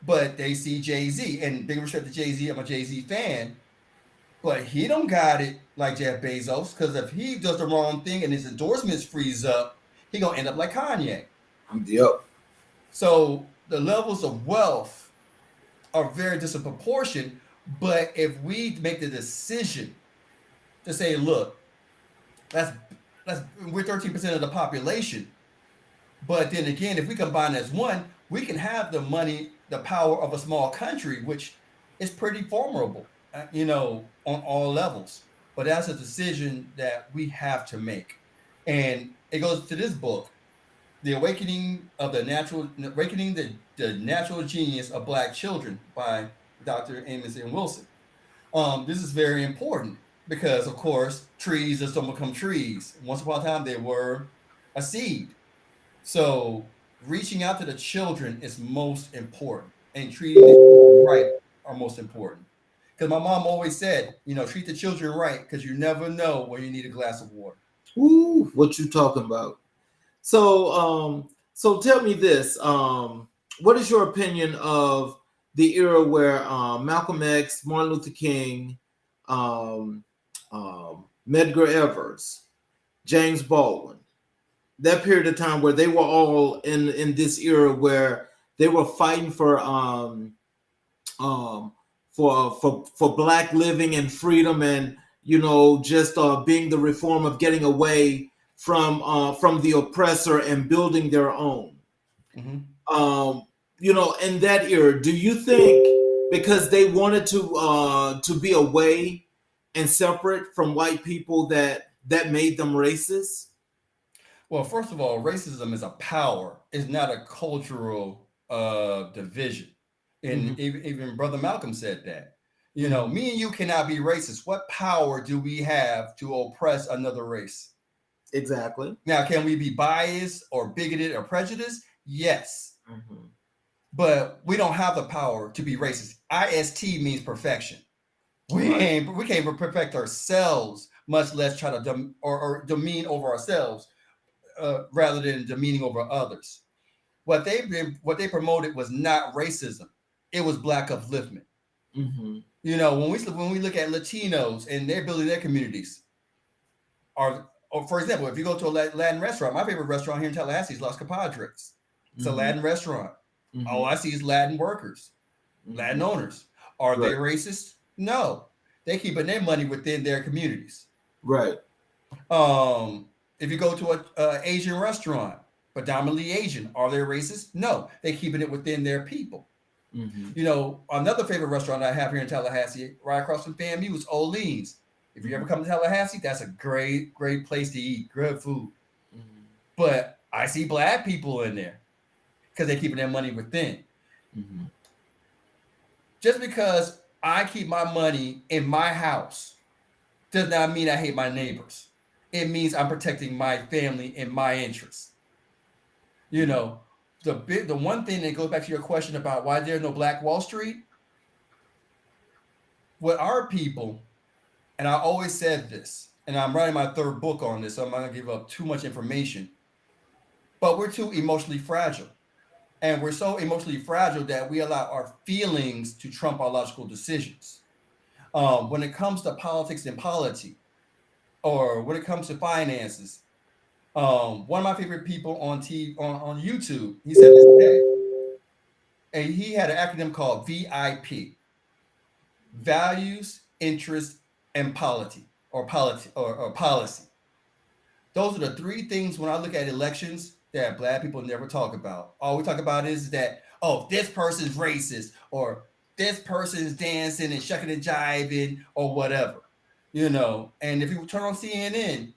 But they see Jay-Z, and big respect to Jay-Z. I'm a Jay-Z fan, but he don't got it like Jeff Bezos, because if he does the wrong thing and his endorsements freeze up, he gonna end up like Kanye. Yep. So the levels of wealth are very disproportionate. But if we make the decision to say, look, we're 13% of the population, but then again, if we combine as one, we can have the money, the power of a small country, which is pretty formidable, on all levels. But that's a decision that we have to make. And it goes to this book, The Awakening the Natural Genius of Black Children by Dr. Amos N. Wilson. This is very important because, of course, trees just don't become trees. Once upon a time, they were a seed. So reaching out to the children is most important, and treating them right are most important. Because my mom always said, treat the children right, because you never know when you need a glass of water. Ooh, what you talking about? So, so tell me this: what is your opinion of the era where Malcolm X, Martin Luther King, Medgar Evers, James Baldwin, that period of time where they were all in this era where they were fighting for black living and freedom, and just being the reform of getting away from the oppressor and building their own. Mm-hmm. In that era, do you think because they wanted to be away and separate from white people that made them racist? Well, first of all, racism is a power. It's not a cultural division. And even Brother Malcolm said that. Me and you cannot be racist. What power do we have to oppress another race? Exactly. Now, can we be biased or bigoted or prejudiced? Yes. Mm-hmm. But we don't have the power to be racist. IST means perfection. We can't even perfect ourselves, much less try to or demean over ourselves. Rather than demeaning over others. What they promoted was not racism. It was black upliftment. Mm-hmm. You know, when we look at Latinos and they're building their communities, or for example, if you go to a Latin restaurant, my favorite restaurant here in Tallahassee is Los Compadres. It's a Mm-hmm. Latin restaurant. All Mm-hmm. I see is Latin workers, Mm-hmm. Latin owners. Are they Right. racist? No, they keeping their money within their communities. Right. If you go to a Asian restaurant, predominantly Asian, are they racist? No, they keeping it within their people. Mm-hmm. You know, another favorite restaurant I have here in Tallahassee, right across from FAMU, is Olean's. If you ever come to Tallahassee, that's a great, great place to eat, good food. Mm-hmm. But I see black people in there because they're keeping their money within. Mm-hmm. Just because I keep my money in my house does not mean I hate my neighbors. It means I'm protecting my family and my interests. You know, the one thing that goes back to your question about why there's no Black Wall Street, what our people, and I always said this, and I'm writing my third book on this, so I'm not gonna give up too much information. But we're too emotionally fragile. And we're so emotionally fragile that we allow our feelings to trump our logical decisions. When it comes to politics and polity, or when it comes to finances, one of my favorite people on TV on YouTube, he said this today, and he had an acronym called VIP: Values, Interest, and Polity, or Policy. Those are the three things when I look at elections that black people never talk about. All we talk about is that, oh, this person's racist, or this person's dancing and shucking and jiving, or whatever. You know, and if you turn on CNN,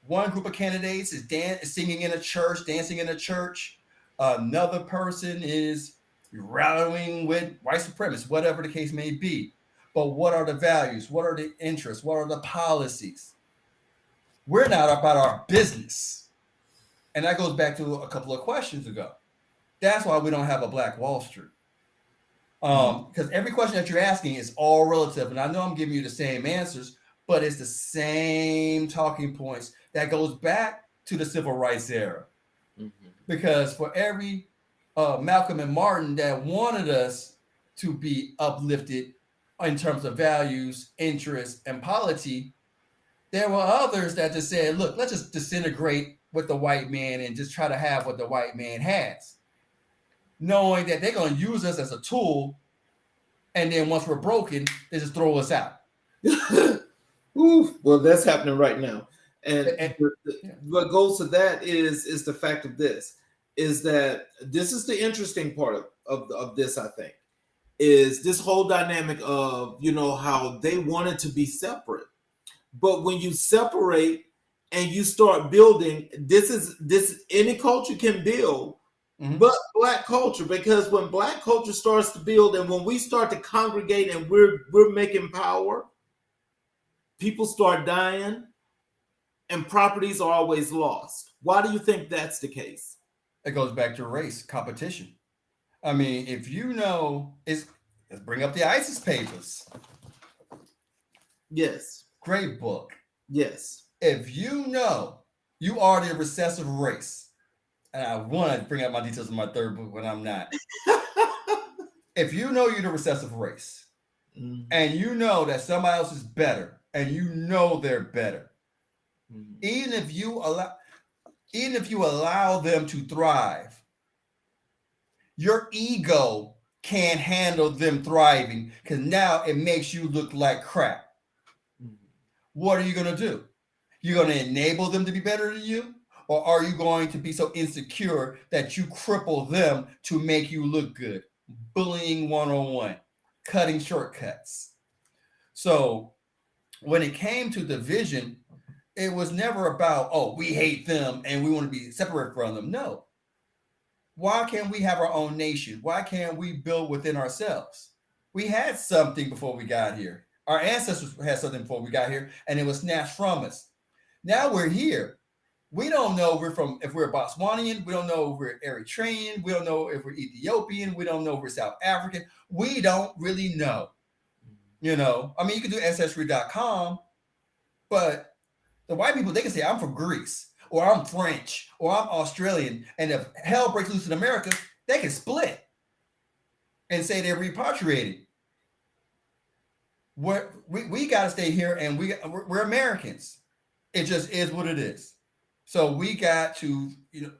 one group of candidates is singing in a church, dancing in a church. Another person is rallying with white supremacists, whatever the case may be. But what are the values? What are the interests? What are the policies? We're not about our business. And that goes back to a couple of questions ago. That's why we don't have a Black Wall Street. Because every question that you're asking is all relative. And I know I'm giving you the same answers, but it's the same talking points that goes back to the civil rights era. Mm-hmm. Because for every Malcolm and Martin that wanted us to be uplifted in terms of values, interests, and polity, there were others that just said, look, let's just disintegrate with the white man and just try to have what the white man has, knowing that they're going to use us as a tool. And then once we're broken, they just throw us out. Ooh, well, that's happening right now. And Yeah. what goes to that is the fact of this is that this is the interesting part of this, I think, is this whole dynamic of, how they wanted to be separate. But when you separate and you start building, this any culture can build, but black culture, because when black culture starts to build and when we start to congregate and we're making power, people start dying and properties are always lost. Why do you think that's the case? It goes back to race competition. I mean, if you know, let's bring up the ISIS papers. Yes. Great book. Yes. If you know you are the recessive race, and I want to bring up my details in my third book when I'm not. If you know you're the recessive race, and you know that somebody else is better, and you know they're better, even if you allow them to thrive, your ego can't handle them thriving because now it makes you look like crap. What are you going to do? You're going to enable them to be better than you? Or are you going to be so insecure that you cripple them to make you look good? Bullying 101, cutting shortcuts. So when it came to division, it was never about, oh, we hate them and we want to be separate from them. No. Why can't we have our own nation? Why can't we build within ourselves? We had something before we got here. Our ancestors had something before we got here, and it was snatched from us. Now we're here. We don't know if we're Botswanian. We don't know if we're Eritrean. We don't know if we're Ethiopian. We don't know if we're South African. We don't really know. You can do ancestry.com, but the white people, they can say, I'm from Greece, or I'm French, or I'm Australian. And if hell breaks loose in America, they can split and say they're repatriated. we got to stay here, and we're Americans. It just is what it is. So we got to,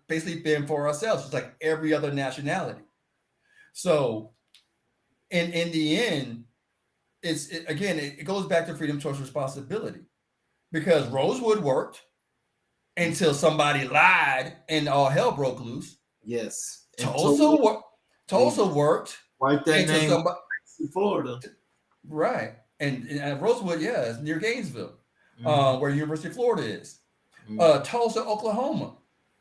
basically fend for ourselves, just like every other nationality. So in the end, again, it goes back to freedom, choice, responsibility, because Rosewood worked until somebody lied and all hell broke loose. Yes. And Tulsa totally worked. Tulsa worked wipe that until name somebody in Florida. right. And Rosewood, yeah, is near Gainesville, Mhm. where University of Florida is. Mhm. Tulsa, Oklahoma.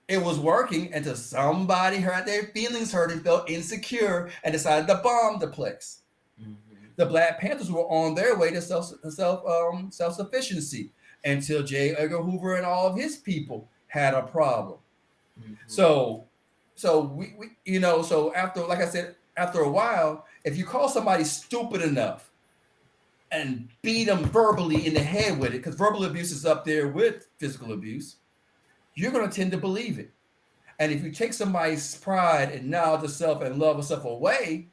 It was working until somebody had their feelings hurt and felt insecure and decided to bomb the place. Mhm. The Black Panthers were on their way to self sufficiency until J. Edgar Hoover and all of his people had a problem. Mhm. So, so after, like I said, after a while, if you call somebody stupid enough and beat them verbally in the head with it, because verbal abuse is up there with physical abuse, you're going to tend to believe it. And if you take somebody's pride and knowledge of self and love of self away,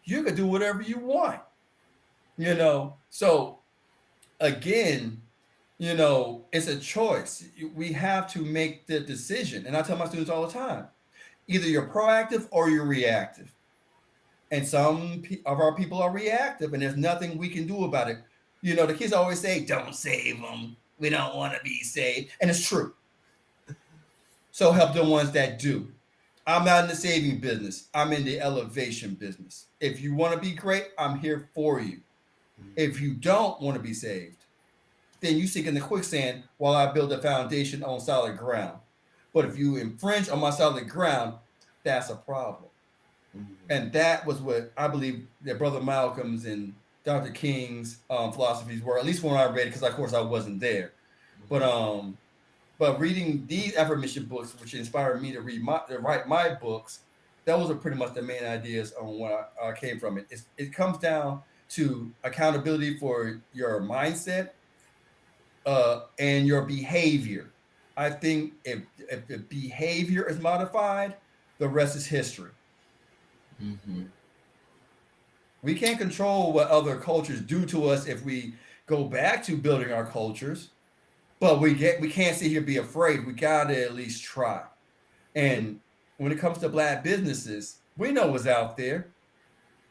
you can do whatever you want. So again, it's a choice. We have to make the decision. And I tell my students all the time, either you're proactive or you're reactive. And some of our people are reactive, and there's nothing we can do about it. The kids always say, don't save them. We don't want to be saved. And it's true. So help the ones that do. I'm not in the saving business. I'm in the elevation business. If you want to be great, I'm here for you. If you don't want to be saved, then you sink in the quicksand while I build a foundation on solid ground. But if you infringe on my solid ground, that's a problem. Mhm. And that was what I believe that Brother Malcolm's and Dr. King's philosophies were, at least when I read it, because of course I wasn't there. But reading these affirmation books, which inspired me to write my books, those are pretty much the main ideas on what I came from it. It comes down to accountability for your mindset and your behavior. I think if the behavior is modified, the rest is history. Mhm. We can't control what other cultures do to us if we go back to building our cultures, but we can't sit here and be afraid. We gotta at least try. And when it comes to Black businesses, we know what's out there,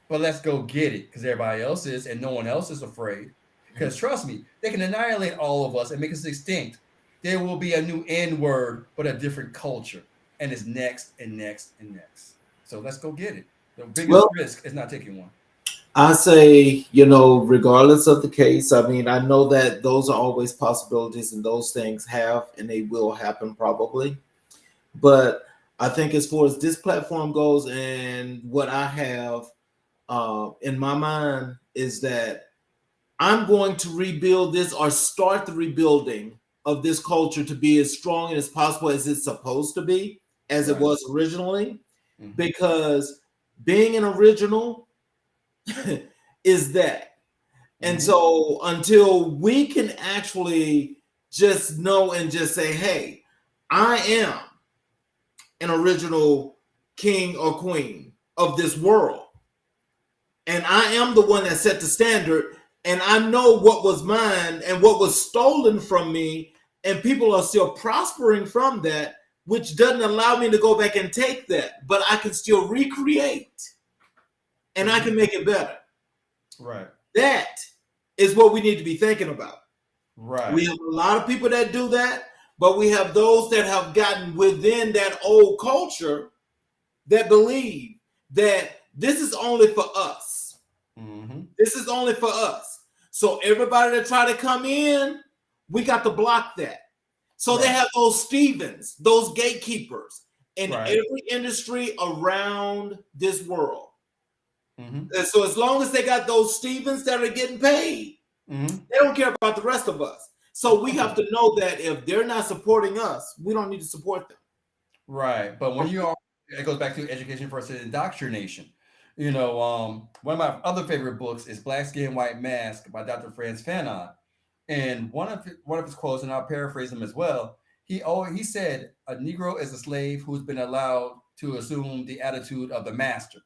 but let's go get it because everybody else is, and no one else is afraid. Because trust me, they can annihilate all of us and make us extinct. There will be a new N word, but a different culture, and it's next and next and next. So let's go get it. The biggest Well, risk is not taking one. I say, regardless of the case, I mean, I know that those are always possibilities and those things have and they will happen probably. But I think as far as this platform goes and what I have in my mind is that I'm going to rebuild this or start the rebuilding of this culture to be as strong and as possible as it's supposed to be, as it Right. was originally, Mm-hmm. because being an original is that. And Mm-hmm. so until we can actually just know and just say, hey, I am an original king or queen of this world. And I am the one that set the standard. And I know what was mine and what was stolen from me. And people are still prospering from that, which doesn't allow me to go back and take that. But I can still recreate and I Mm-hmm. can make it better. Right. That is what we need to be thinking about. Right. We have a lot of people that do that, but we have those that have gotten within that old culture that believe that this is only for us. Mm-hmm. This is only for us. So everybody that try to come in, we got to block that. So they Right. have those Stevens, those gatekeepers in Right. every industry around this world. Mm-hmm. And so as long as they got those Stevens that are getting paid, Mm-hmm. they don't care about the rest of us. Of So we course have not. to know that if they're not supporting us, we don't need to support them. Right. But when you are, it goes back to education versus indoctrination. One of my other favorite books is Black Skin, White Mask by Dr. Franz Fanon. And one of his quotes, and I'll paraphrase him as well. He said, "A Negro is a slave who's been allowed to assume the attitude of the master."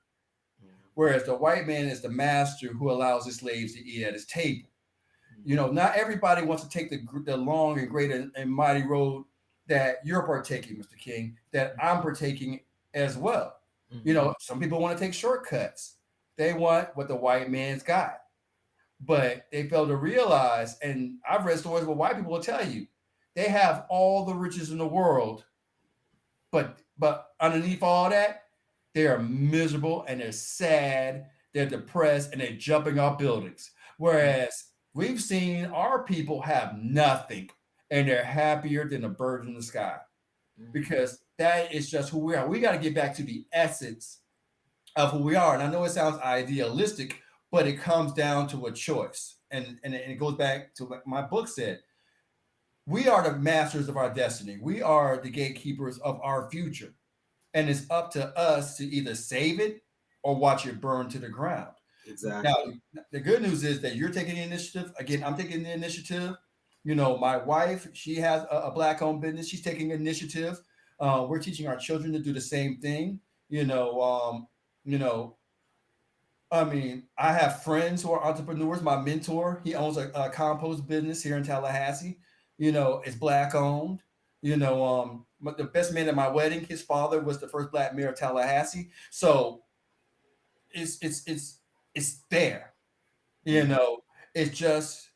whereas the white man is the master who allows his slaves to eat at his table. Not everybody wants to take the long and great and mighty road that you're partaking, Mr. King, that I'm partaking as well. Some people want to take shortcuts. They want what the white man's got, but they fail to realize, and I've read stories where white people will tell you, they have all the riches in the world, but underneath all that, they are miserable and they're sad, they're depressed, and they're jumping off buildings. Whereas we've seen our people have nothing and they're happier than a bird in the sky, because that is just who we are. We got to get back to the essence of who we are. And I know it sounds idealistic, but it comes down to a choice. And it goes back to what my book said. We are the masters of our destiny. We are the gatekeepers of our future. And it's up to us to either save it or watch it burn to the ground. Exactly. Now, the good news is that you're taking the initiative. Again, I'm taking the initiative. My wife, she has a Black-owned business. She's taking initiative. We're teaching our children to do the same thing. I have friends who are entrepreneurs. My mentor, he owns a compost business here in Tallahassee. It's Black-owned. The best man at my wedding, his father was the first Black mayor of Tallahassee. So it's there. It's just,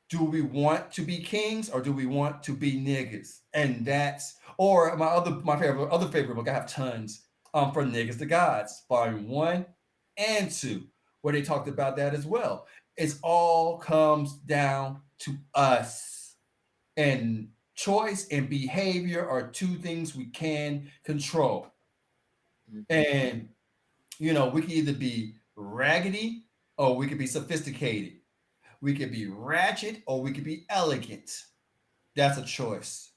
do we want to be kings or do we want to be niggas? And that's, or my favorite book, I have tons, From Niggas to Gods, volume 1 and 2, where they talked about that as well. It all comes down to us, and choice and behavior are two things we can control. And we can either be raggedy or we could be sophisticated. We could be ratchet or we could be elegant. That's a choice.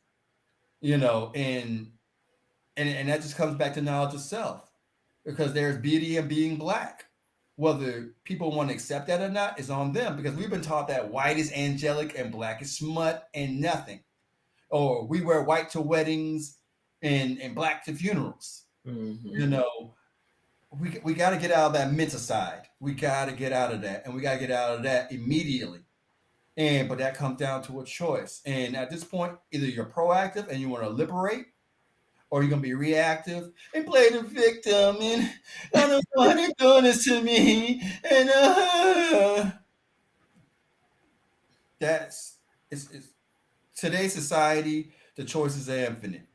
And that just comes back to knowledge of self, because there's beauty in being Black. Whether people want to accept that or not is on them, because we've been taught that white is angelic and Black is smut and nothing. Or we wear white to weddings and Black to funerals. We got to get out of that mental side. We got to get out of that, and we got to get out of that immediately. But that comes down to a choice. And at this point, either you're proactive and you want to liberate, or you're going to be reactive and play the victim. And I don't know why they're doing this to me. And it's today's society, the choices are infinite.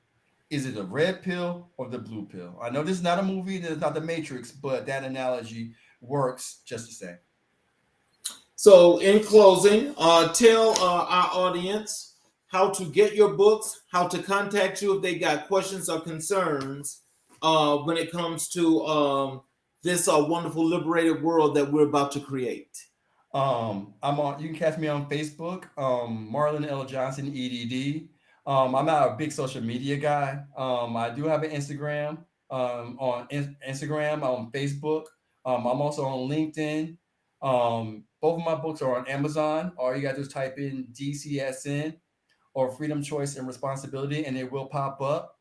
Is it a red pill or the blue pill? I know this is not a movie, this is not the Matrix, but that analogy works just the same. So, in closing, tell our audience how to get your books, how to contact you if they got questions or concerns when it comes to this wonderful liberated world that we're about to create. You can catch me on Facebook, Marlon L. Johnson, EDD. I'm not a big social media guy. I do have an Instagram, on Facebook. I'm also on LinkedIn. Both of my books are on Amazon. All you got to do is type in DCSN or Freedom, Choice, and Responsibility, and it will pop up.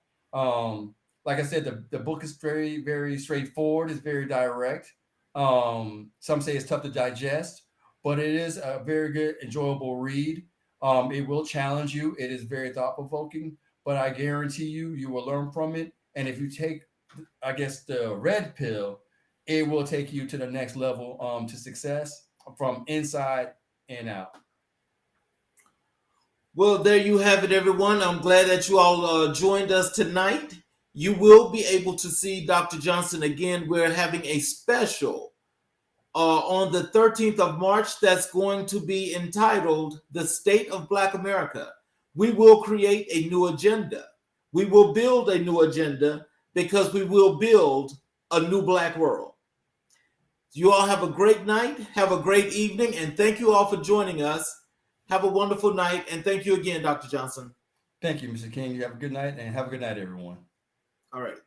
Like I said, the book is very, very straightforward. It's very direct. Some say it's tough to digest, but it is a very good, enjoyable read. It will challenge you. It is very thought-provoking, but I guarantee you will learn from it. And if you take, I guess, the red pill, it will take you to the next level to success from inside and out. Well, there you have it, everyone. I'm glad that you all joined us tonight. You will be able to see Dr. Johnson again. We're having a special on the 13th of March that's going to be entitled The State of Black America. We will create a new agenda. We will build a new agenda because we will build a new Black world. You all have a great night, have a great evening, and thank you all for joining us. Have a wonderful night, and thank you again, Dr. Johnson. Thank you, Mr. King. You have a good night, and have a good night, everyone. All right.